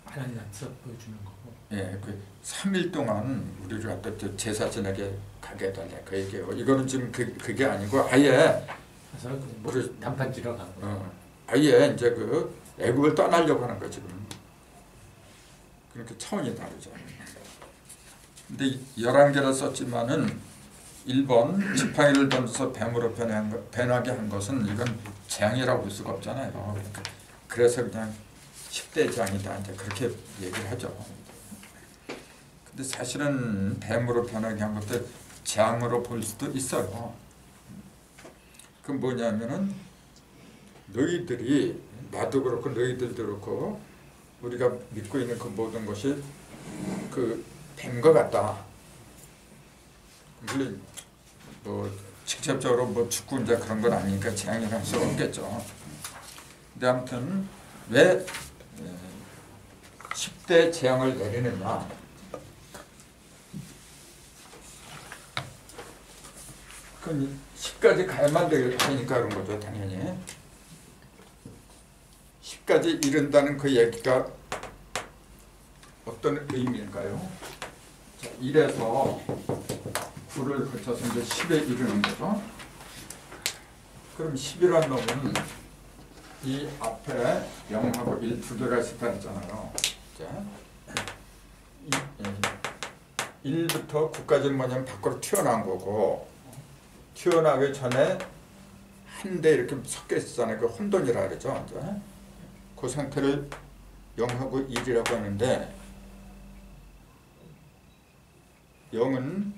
하나님 앞에서 보여주는 거고. 예, 그 3일 동안 우리를 갖다 제사 지내게 가게 해달라 그 얘기예요. 이거는 지금 그게 아니고 아예 그래서 뭐 단판지러 간 거. 아예 이제 그 애굽을 떠나려고 하는 거 지금. 그러니까 차원이 다르죠. 근데 11개를 썼지만은 1번 지팡이를 던져서 뱀으로 변하게 한 것은 이건 재앙이라고 볼 수가 없잖아요. 그래서 그냥 10대 재앙이다 이제 그렇게 얘기를 하죠. 근데 사실은 뱀으로 변하게 한 것도 재앙으로 볼 수도 있어요. 그 뭐냐면은 너희들이 나도 그렇고 너희들도 그렇고 우리가 믿고 있는 그 모든 것이 그 뱀과 같다. 물론 뭐 직접적으로 뭐 죽고 이제 그런 건 아니니까 재앙이라 할 수 없겠죠. 근데 아무튼 왜 10대 재앙을 내리느냐? 그건 10까지 가야만 되니까 그런 거죠, 당연히. 10까지 이른다는 그 얘기가 어떤 의미일까요? 자, 1에서 9를 거쳐서 이제 10에 이르는 거죠. 그럼 10이라는 놈은 이 앞에 0하고 1 두 개가 있었다 했잖아요. 자, 1부터 9까지는 뭐냐면 밖으로 튀어나온 거고, 튀어나오기 전에 한데 이렇게 섞여 있었잖아요. 그 혼돈이라 그러죠. 이제. 그 상태를 0하고 1이라고 하는데 0은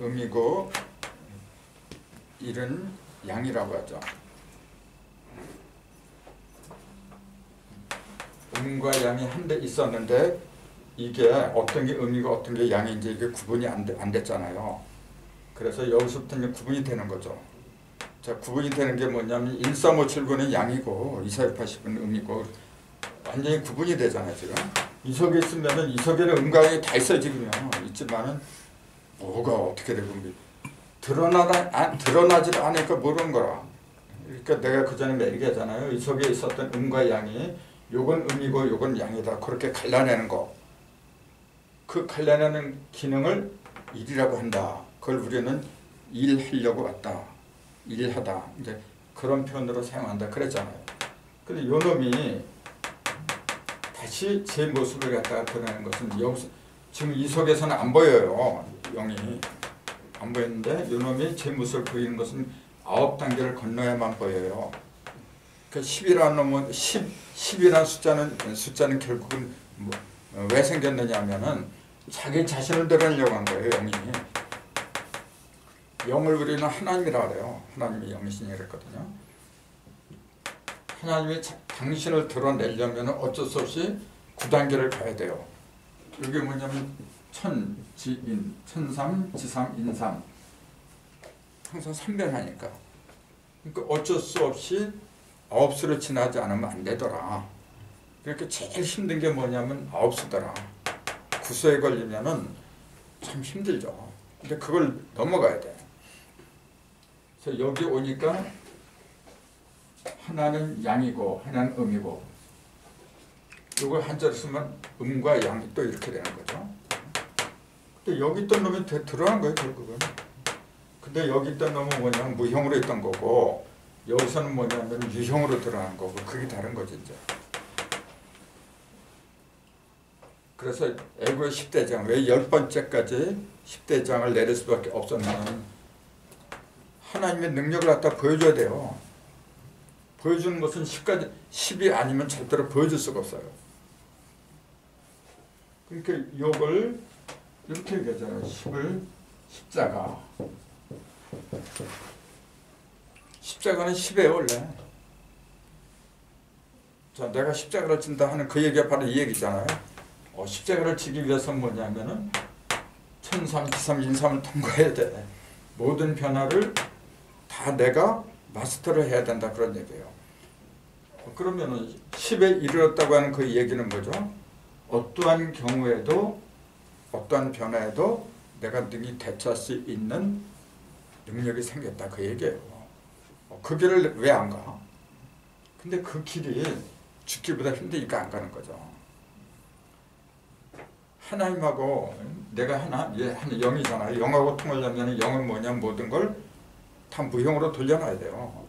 음이고 1은 양이라고 하죠. 음과 양이 한데 있었는데 이게 어떤 게 음이고 어떤 게 양인지 이게 구분이 안 됐잖아요. 그래서 여기서부터 이제 구분이 되는 거죠. 자, 구분이 되는 게 뭐냐면 13579는 양이고 2480은 음이고 완전히 구분이 되잖아요, 지금. 이석에 있으면은 이석에는 음과 양이 다 있어요, 지금요. 있지만은 뭐가 어떻게 되고 드러나질 않으니까 모르는 거라. 그러니까 내가 그 전에 얘기하잖아요. 이석에 있었던 음과 양이 요건 음이고 요건 양이다. 그렇게 갈라내는 거. 그 갈라내는 기능을 일이라고 한다. 그걸 우리는 일하려고 왔다. 일하다. 이제 그런 표현으로 사용한다. 그랬잖아요. 근데 요 놈이 다시 제 모습을 갖다가 드러내는 것은 여기서 지금 이 속에서는 안 보여요. 0이. 안 보였는데 요 놈이 제 모습을 보이는 것은 9단계를 건너야만 보여요. 그 10이라는 놈은 10이라는 숫자는 결국은 왜 생겼느냐 하면은 자기 자신을 드러내려고 한 거예요, 0이. 영을 우리는 하나님이라 그래요. 하나님이 영이시니 그랬거든요. 하나님이 당신을 드러내려면 어쩔 수 없이 9단계를 가야 돼요. 이게 뭐냐면 천지인, 천삼, 지삼, 인삼. 항상 3변하니까. 그러니까 어쩔 수 없이 9수를 지나지 않으면 안 되더라. 그러니까 제일 힘든 게 뭐냐면 9수더라. 9수에 걸리면은 참 힘들죠. 근데 그걸 넘어가야 돼. 그래서 여기 오니까 하나는 양이고 하나는 음이고, 이걸 한자로 쓰면 음과 양이 또 이렇게 되는 거죠. 근데 여기 있던 놈이 들어간 거예요, 결국은. 근데 여기 있던 놈은 뭐냐면 무형으로 있던 거고, 여기서는 뭐냐면 유형으로 들어간 거고, 그게 다른 거지 이제. 그래서 애고의 10대장, 왜 10번째까지 10대장을 내릴 수밖에 없었냐면 하나님의 능력을 갖다 보여줘야 돼요. 보여주는 것은 10까지, 10이 아니면 절대로 보여줄 수가 없어요. 그러니까 이걸 이렇게 얘기하잖아요. 10을 십자가. 십자가는 10이에요 원래. 자, 내가 십자가를 진다 하는 그 얘기가 바로 이 얘기잖아요. 십자가를 지기 위해서는 뭐냐면은 천삼, 지삼, 인삼을 통과해야 돼. 모든 변화를 다 내가 마스터를 해야 된다, 그런 얘기예요. 그러면은 10에 이르렀다고 하는 그 얘기는 뭐죠? 어떠한 경우에도, 어떠한 변화에도 내가 능히 대처할 수 있는 능력이 생겼다, 그 얘기예요. 그 길을 왜 안 가? 근데 그 길이 죽기보다 힘드니까 안 가는 거죠. 하나님하고 내가 하나, 얘 하나 영이잖아요. 영하고 통하려면 영은 뭐냐, 모든 걸 다 무형으로 돌려놔야 돼요.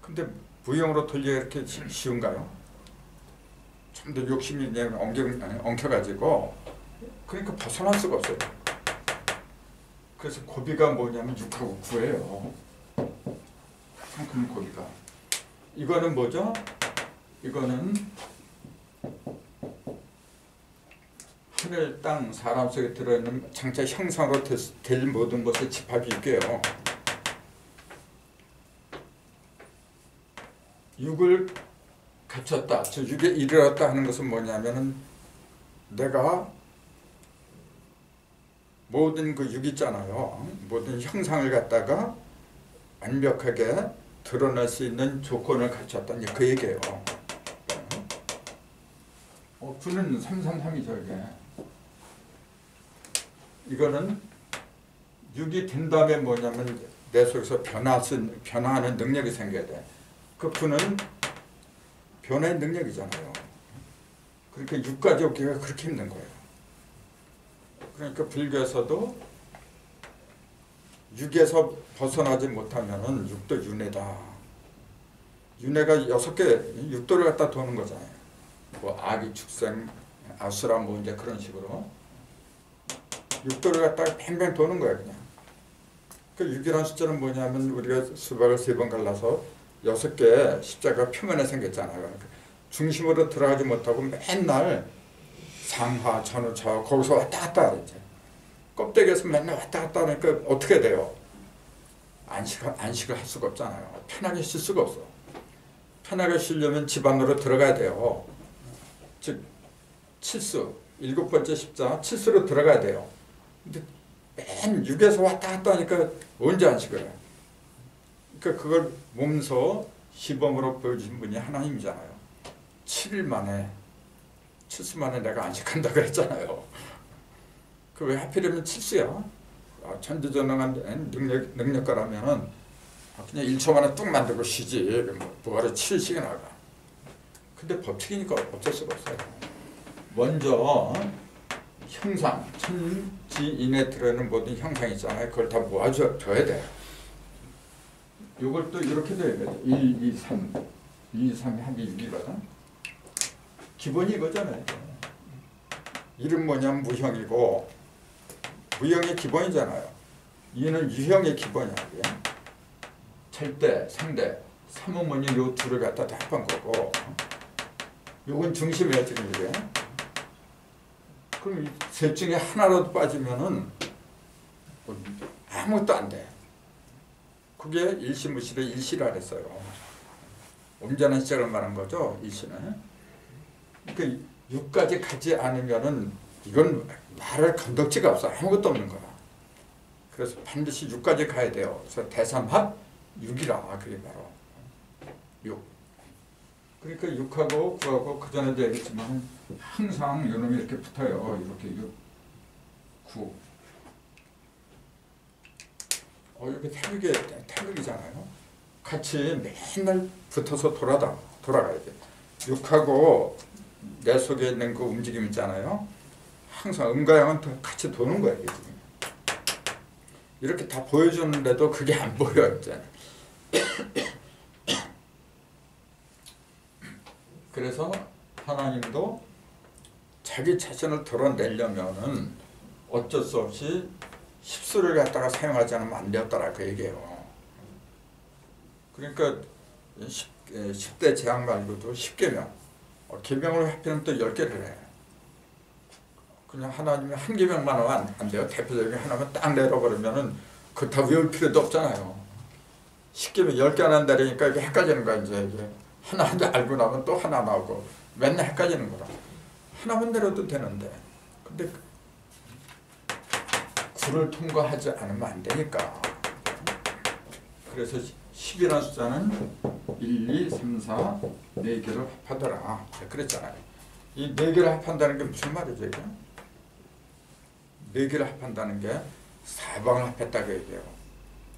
근데 무형으로 돌리기가 이렇게 쉬운가요? 좀 더 욕심이 엉켜가지고, 그러니까 벗어날 수가 없어요. 그래서 고비가 뭐냐면 6하고 9예요. 가장 큰 고비가. 이거는 뭐죠? 이거는 하늘, 땅, 사람 속에 들어있는 장차 형상으로 될 모든 것의 집합이 있게요. 6을 갖췄다, 저 6에 이르렀다 하는 것은 뭐냐면은 내가 모든 그 6 있잖아요. 모든 형상을 갖다가 완벽하게 드러낼 수 있는 조건을 갖췄다, 그 얘기예요. 9는 333이죠, 이게. 이거는 6이 된 다음에 뭐냐면 내 속에서 변화하는 능력이 생겨야 돼. 그 9는 변화의 능력이잖아요. 그러니까 6까지 오기가 그렇게 힘든 거예요. 그러니까 불교에서도 6에서 벗어나지 못하면은 6도 윤회다. 윤회가 6개, 6도를 갖다 도는 거잖아요. 뭐 아기 축생, 아수라 뭐 이제 그런 식으로 6도를 갖다가 팽팽 도는 거야 그냥. 그 6이라는 숫자는 뭐냐면 우리가 수박을 3번 갈라서 6개 십자가 표면에 생겼잖아요. 중심으로 들어가지 못하고 맨날 상하, 전후, 거기서 왔다 갔다 하지. 껍데기에서 맨날 왔다 갔다 하니까 어떻게 돼요? 안식을 할 수가 없잖아요. 편하게 쉴 수가 없어. 편하게 쉬려면 집 안으로 들어가야 돼요. 즉 7수, 7번째 십자 7수로 들어가야 돼요. 근데 맨 6에서 왔다 갔다 하니까 언제 안식을 해? 그러니까 그걸 몸소 시범으로 보여주신 분이 하나님이잖아요. 7일 만에, 7수 만에 내가 안식한다 그랬잖아요. 그 왜 하필이면 7수야? 천지전능한 능력가라면은 그냥 1초 만에 뚝 만들고 쉬지. 뭐하러 7일씩이나 가. 근데 법칙이니까 어쩔 수가 없어요. 먼저 형상, 천지인에 들어있는 모든 형상이 있잖아요. 그걸 다 모아줘야 돼. 이걸 또 이렇게 돼야 돼. 1, 2, 3. 2, 3이 합이 6이거든. 기본이 이거잖아요. 이름 뭐냐면 무형이고, 무형의 기본이잖아요. 2는 유형의 기본이야. 절대, 상대, 3은 뭐냐, 요 둘을 갖다 다 합한 거고, 요건 중심이야, 지금 이게. 그럼 이 셋 중에 하나라도 빠지면은 아무것도 안 돼. 그게 일시무실의 일시라 그랬어요. 온전한 시작을 말한 거죠. 일시는. 그러니까 6까지 가지 않으면은 이건 말할 건덕지가 없어. 아무것도 없는 거야. 그래서 반드시 6까지 가야 돼요. 그래서 대삼합 6이라 그게 바로 6. 그러니까 6하고 9하고 그 전에도 얘기했지만 항상 이놈이 이렇게 붙어요. 이렇게 6, 9. 이렇게 태극이잖아요. 같이 맨날 붙어서 돌아가야 돼. 6하고 내 속에 있는 그 움직임 있잖아요. 항상 음과 양은 같이 도는 거예요. 지금. 이렇게 다 보여주는데도 그게 안 보여 이제. 그래서 하나님도 자기 자신을 드러내려면은 어쩔 수 없이 십수를 갖다가 사용하지 않으면 안 되었더라 그 얘기예요. 그러니까 10대 재앙 말고도 10계명, 계명을 하필이면 또 10개를 해. 그냥 하나님이 한 계명만 하면 안 돼요. 대표적인 하나만 딱 내려버리면은 그거 다 외울 필요도 없잖아요. 10계명 10개 안 한다니까 이게 헷갈리는 거야 이제. 이게 하나 알고 나면 또 하나 나오고 맨날 헷갈리는 거라. 하나만 내려도 되는데 근데 9를 통과하지 않으면 안 되니까. 그래서 10이라는 숫자는 1, 2, 3, 4, 4개를 합하더라. 그랬잖아요. 이 4개를 합한다는 게 무슨 말이죠? 이게? 4개를 합한다는 게 사방을 합했다고 얘기해요.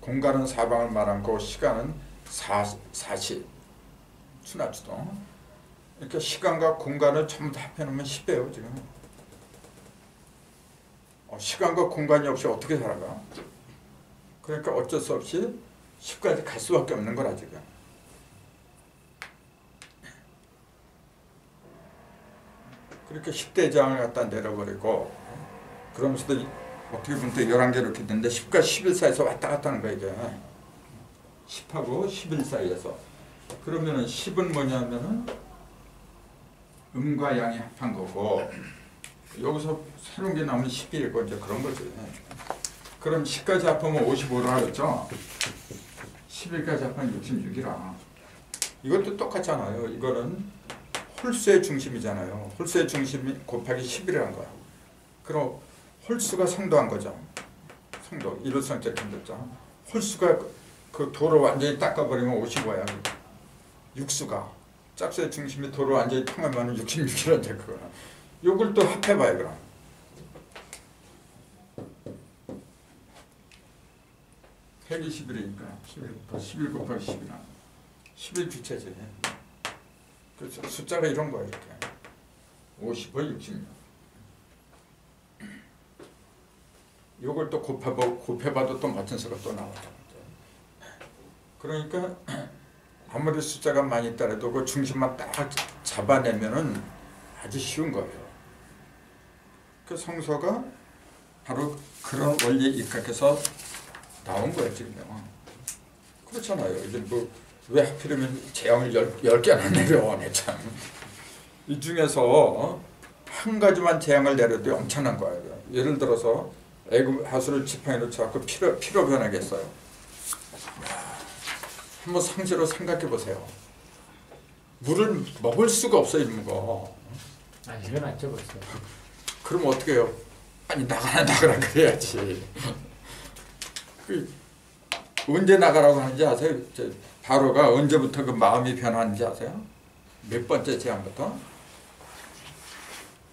공간은 사방을 말한 거고 시간은 사시, 추나추도. 그러니까 시간과 공간을 전부 다 합해놓으면 10배예요 지금. 시간과 공간이 없이 어떻게 살아가? 그러니까 어쩔 수 없이 10까지 갈 수밖에 없는 거라 지금. 그렇게 10대 장을 갖다 내려버리고 그러면서도 어떻게 보면 또 11개 이렇게 되는데 10과 11 사이에서 왔다 갔다 하는 거야 이게. 10하고 11 사이에서. 그러면은 10은 뭐냐면은 음과 양이 합한 거고 여기서 새로운 게 나오면 11이고 이제 그런 거지. 그럼 10까지 합하면 55라 하겠죠. 11까지 합하면 66이라. 이것도 똑같잖아요. 이거는 홀수의 중심이잖아요. 홀수의 중심이 곱하기 11이라는 거야. 그럼 홀수가 상도한 거죠. 상도. 일루성적 힘들죠. 홀수가 그 도를 완전히 닦아버리면 55야. 육수가. 짝수의 중심이 도를 완전히 통하면 66이라는 그거야. 요걸 또 합해봐요 그럼. 120이니까 11 곱하기 10이나 11 주체지. 그래서 숫자가 이런 거야 이렇게. 55, 66. 요걸 또 곱해봐도 또 맞춘 수가 또 나와요. 그러니까 아무리 숫자가 많이 있더라도 그 중심만 딱 잡아내면은 아주 쉬운 거예요. 그 성서가 바로 그런 원리에 입각해서 나온 거예요 지금. 그렇잖아요. 이제 뭐 왜 하필이면 재앙을 10개나 내려오네 참. 이 중에서 한 가지만 재앙을 내려도 엄청난 거예요. 예를 들어서 애굽 하수를 지팡이로 쳐갖고 피로 변하겠어요. 한번 상시로 생각해 보세요. 물을 먹을 수가 없어요 인무가. 일어났죠 벌써. 그럼 어떻게 해요? 아니 나가라 그래야지. 언제 나가라고 하는지 아세요? 바로가 언제부터 그 마음이 변하는지 아세요? 몇 번째 재앙부터?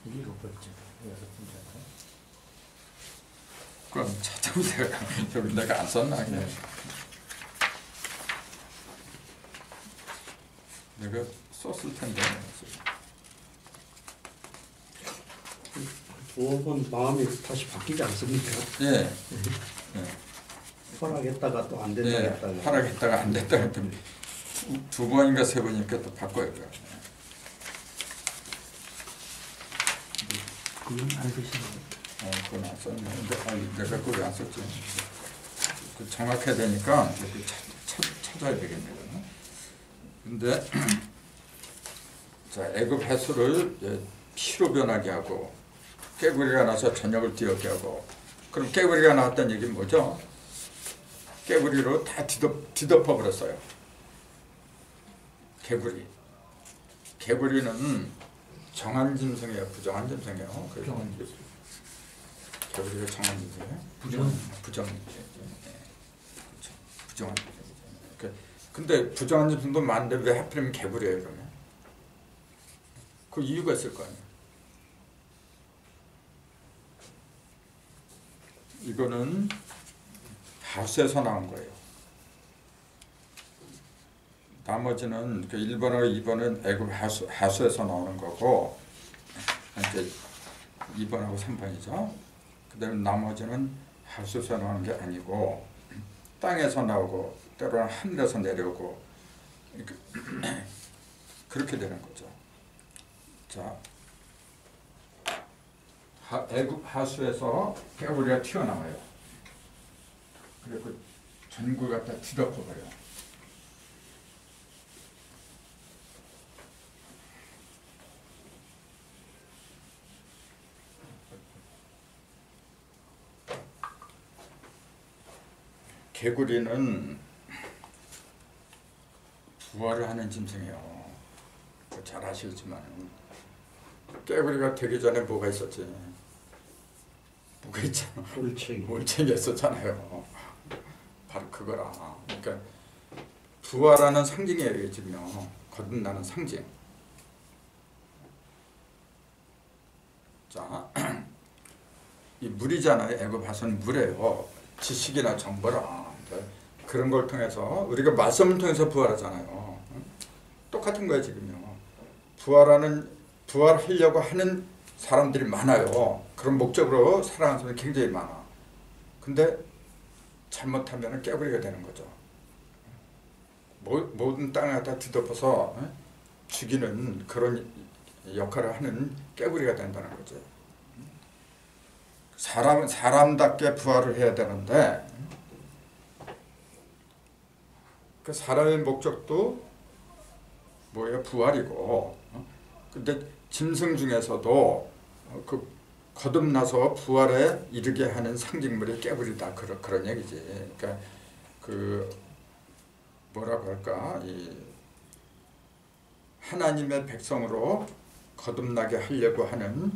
7번째, 6번째. 그럼 찾아보세요. 저기 내가 안 썼나 그냥. 내가 썼을 텐데. 5번 마음이 다시 바뀌지 않습니까? 예. 허락했다가 또 안 된다 했다가. 허락했다가 안 됐다 했더니 두 번인가 세 번이니까 또 바꿔야 돼요. 그건 안 쓰시는 거예요? 그건 안 썼네. 근데 내가 그걸 안 썼지. 그 정확해야 되니까 이렇게 찾아야 되겠네. 근데 자 애굽 해수를 피로 변하게 하고 깨구리가 나서 저녁을 띄었게 하고. 그럼 깨구리가 나왔다는 얘기는 뭐죠? 깨구리로 다 뒤덮어 버렸어요. 개구리는 정한 짐승이에요, 부정한 짐승이에요. 부정한 짐승. 개구리가 정한 짐승이에요. 부정한 짐승. 근데 부정한 짐승도 많은데 왜 하필이면 개구리예요, 그러면? 그 이유가 있을 거 아니에요. 이거는 하수에서 나온 거예요. 나머지는 그 1번하고 2번은 애굽 하수에서 나오는 거고, 이제 2번하고 3번이죠. 그다음에 나머지는 하수에서 나오는 게 아니고 땅에서 나오고 때로는 하늘에서 내려오고 그렇게 되는 거죠. 자, 애굽 하수에서 개구리가 튀어나와요. 그리고 전구를 갖다 뒤덮어버려요. 개구리는 부활을 하는 짐승이에요. 잘 아시겠지만 깨구리가 되기 전에 뭐가 있었지? 뭐가 있잖아. 올챙이 있었잖아요. 바로 그거라. 그러니까 부활하는 상징이에요. 지금요. 거듭나는 상징. 자, 이 물이잖아요. 애굽 하수는 물이에요. 지식이나 정보라. 그런 걸 통해서 우리가 말씀을 통해서 부활하잖아요. 똑같은 거예요, 지금요. 부활하려고 하는 사람들이 많아요. 그런 목적으로 살아가는 사람이 굉장히 많아. 근데 잘못하면 깨구리가 되는 거죠. 모든 땅을 갖다 뒤덮어서 죽이는 그런 역할을 하는 깨구리가 된다는 거죠. 사람답게 부활을 해야 되는데 그 사람의 목적도 뭐예요? 부활이고. 근데 짐승 중에서도 그 거듭나서 부활에 이르게 하는 상징물이 깨구리다. 그런 얘기지. 그러니까 그 뭐라고 할까? 이 하나님의 백성으로 거듭나게 하려고 하는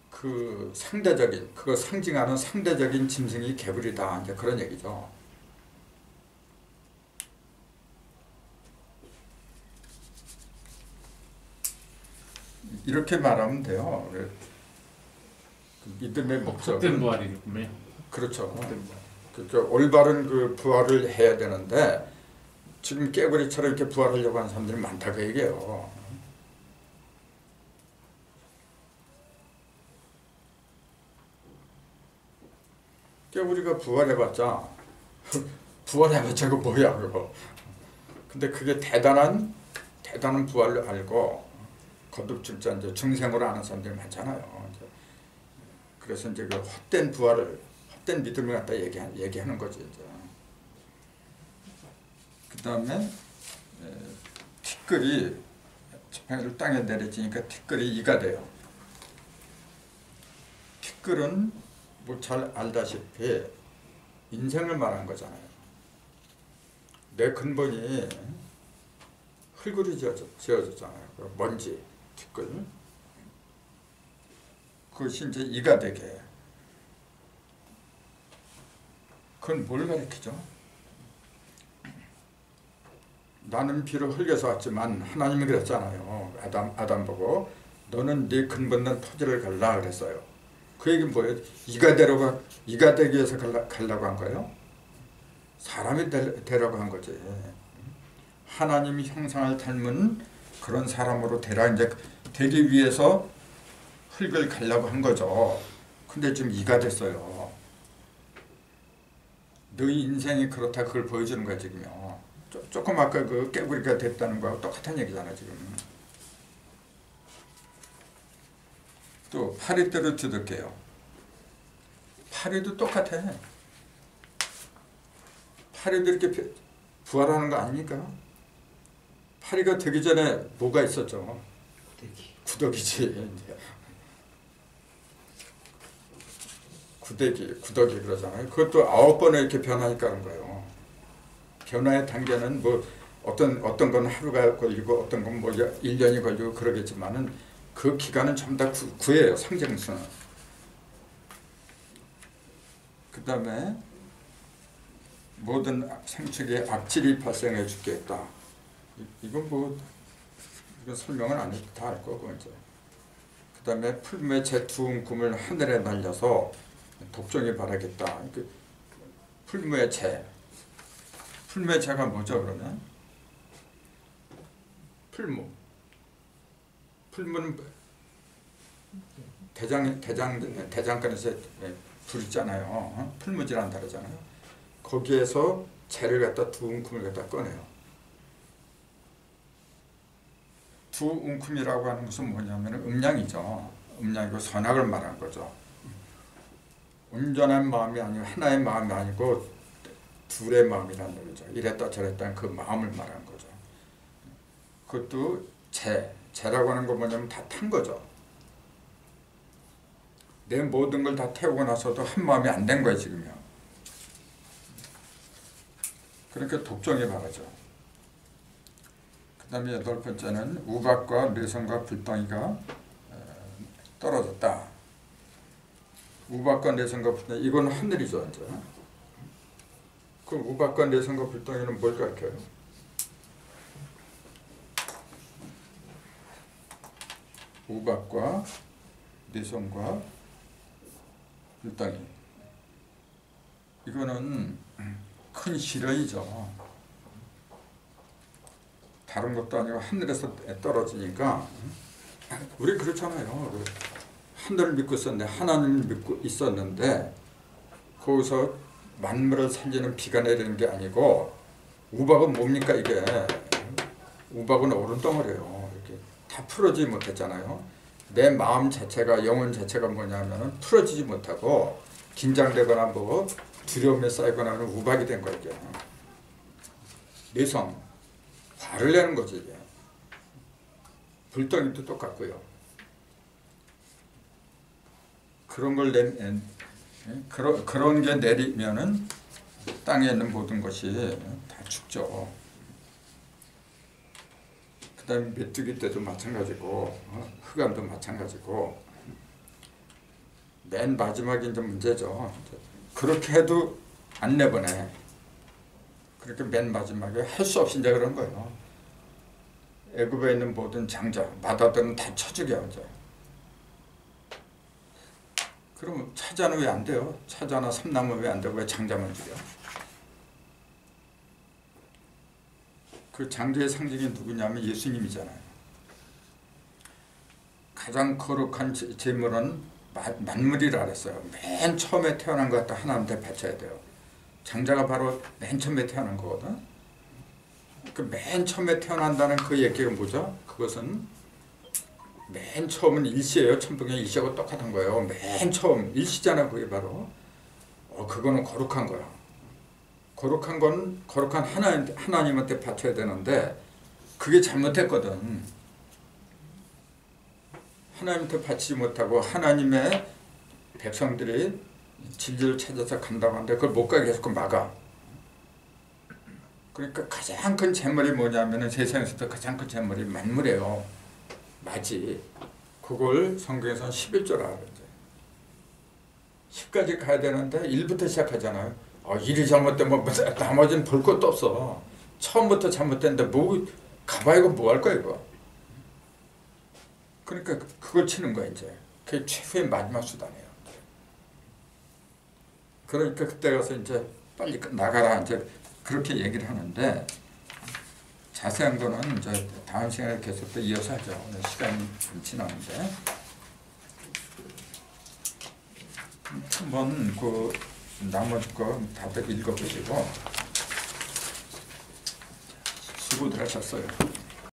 그 상대적인, 그거 상징하는 상대적인 짐승이 개구리다. 이제 그런 얘기죠. 이렇게 말하면 돼요. 믿음의 목적. 헛된 부활이군요. 그렇죠. 그러니까 올바른 그 부활을 해야 되는데 지금 깨구리처럼 이렇게 부활하려고 하는 사람들이 많다 그 얘기예요. 깨구리가 부활해봤자 그거 뭐야 그거. 근데 그게 대단한 부활을 알고 거듭 진짜 이제 중생으로 아는 사람들이 많잖아요. 그래서 이제 그 헛된 믿음을 갖다 얘기하는 거지 이제. 그 다음에 티끌이 지팡이를 땅에 내려지니까 티끌이 이가 돼요. 티끌은 뭐 잘 알다시피 인생을 말한 거잖아요. 내 근본이 흙으로 지어졌잖아요. 먼지, 티끌. 그것이 이제 이가 되게. 그건 뭘 가리키죠? 나는 비록 흙에서 왔지만 하나님이 그랬잖아요. 아담 보고 너는 네 근본된 토지를 갈라 그랬어요. 그 얘기는 뭐예요? 이가 되기 위해서 가려고 한 거예요? 사람이 되려고 한 거지. 하나님의 형상을 닮은 그런 사람으로 되기 위해서 흙을 가려고 한 거죠. 근데 지금 이가 됐어요. 너희 인생이 그렇다 그걸 보여주는 거야 지금요. 조금 아까 그 깨구리가 됐다는 거하고 똑같은 얘기잖아 지금. 또 파리떼로 뒤덮게요. 파리도 똑같아. 파리도 이렇게 부활하는 거 아닙니까? 파리가 되기 전에 뭐가 있었죠? 구더기지. 구더기 그러잖아요. 그것도 9번에 이렇게 변하니까 그런 거예요. 변화의 단계는 뭐 어떤 건 하루가 걸리고 어떤 건 뭐 1년이 걸리고 그러겠지만은 그 기간은 전부 다 구예요. 상징수는. 그 다음에 모든 생축에 악질이 발생해 죽겠다. 이건 뭐 이건 설명을 안 해도 다 알 거고 이제. 그 다음에 풀무의 제 두 움큼을 하늘에 날려서 독종이 바라겠다. 풀무의 제가 뭐죠 그러면? 풀무는 대장간에서 불 있잖아요. 풀무지란 다르잖아요. 거기에서 재를 갖다 두 움큼을 갖다 꺼내요. 두 움큼이라고 하는 것은 뭐냐면 음량이죠. 음량이고 선악을 말하는 거죠. 온전한 마음이 아니고 하나의 마음이 아니고 둘의 마음이라는 거죠. 이랬다 저랬다 그 마음을 말하는 거죠. 그것도 재라고 하는 건 뭐냐면 다 탄 거죠. 내 모든 걸 다 태우고 나서도 한 마음이 안 된 거예요 지금요. 그러니까 독종이 바라죠. 그 다음에 8번째는 우박과 뇌성과 불덩이가 떨어졌다. 우박과 뇌성과 불덩이 이건 하늘이죠 이제. 그 우박과 뇌성과 불덩이는 뭘 가르쳐요? 우박과 뇌성과 불덩이 이거는 큰 시련이죠. 다른 것도 아니고 하늘에서 떨어지니까 우리 그렇잖아요. 하늘을 믿고 있었는데 하나님을 믿고 있었는데 거기서 만물을 살리는 비가 내리는 게 아니고 우박은 뭡니까 이게? 우박은 얼음덩어리예요. 이렇게 다 풀어지지 못했잖아요. 내 마음 자체가 영혼 자체가 뭐냐면은 풀어지지 못하고 긴장되거나 뭐 두려움에 쌓이거나 하는 우박이 된 거예요. 이게. 내성 화를 내는 거지 이게. 불덩이도 똑같고요. 그런 걸 그런 게 내리면은 땅에 있는 모든 것이 다 죽죠. 그 다음에 메뚜기 때도 마찬가지고 흑암도 마찬가지고 맨 마지막이 이제 문제죠. 그렇게 해도 안 내보내. 그렇게 맨 마지막에 할 수 없이 이제 그런 거예요. 애굽에 있는 모든 장자 마다들은 다 쳐죽여 이제. 그럼 차자는 왜 안 돼요? 차자나 삼나무 왜 안 되고 왜 장자만 죽여? 그 장자의 상징이 누구냐면 예수님이잖아요. 가장 거룩한 제물은 만물이라 그랬어요. 맨 처음에 태어난 것 갖다 하나님한테 바쳐야 돼요. 장자가 바로 맨 처음에 태어난 거거든. 그 맨 처음에 태어난다는 그 얘기가 뭐죠? 그것은 맨 처음은 일시예요. 천붕의 일시하고 똑같은 거예요. 맨 처음 일시잖아. 그게 바로 그거는 거룩한 거야. 거룩한 건 거룩한 하나님한테 바쳐야 되는데 그게 잘못했거든. 하나님한테 바치지 못하고 하나님의 백성들이 진리를 찾아서 간다고 하는데 그걸 못 가게 계속 막아. 그러니까 가장 큰 재물이 뭐냐면은 세상에서도 가장 큰 재물이 만물이에요. 맞지. 그걸 성경에서는 11조라 그러죠. 10까지 가야 되는데 1부터 시작하잖아요. 일이 잘못되면 나머지는 볼 것도 없어. 처음부터 잘못됐는데 뭐 가봐야 이거 뭐 할 거야 이거. 그러니까 그걸 치는 거야 이제. 그게 최후의 마지막 수단이에요. 그러니까 그때 가서 이제 빨리 나가라 이제 그렇게 얘기를 하는데 자세한 거는 이제 다음 시간에 계속 또 이어서 하죠. 시간이 좀 지나는데 한번 그 나머지 거 다들 읽어보시고 수고들 하셨어요.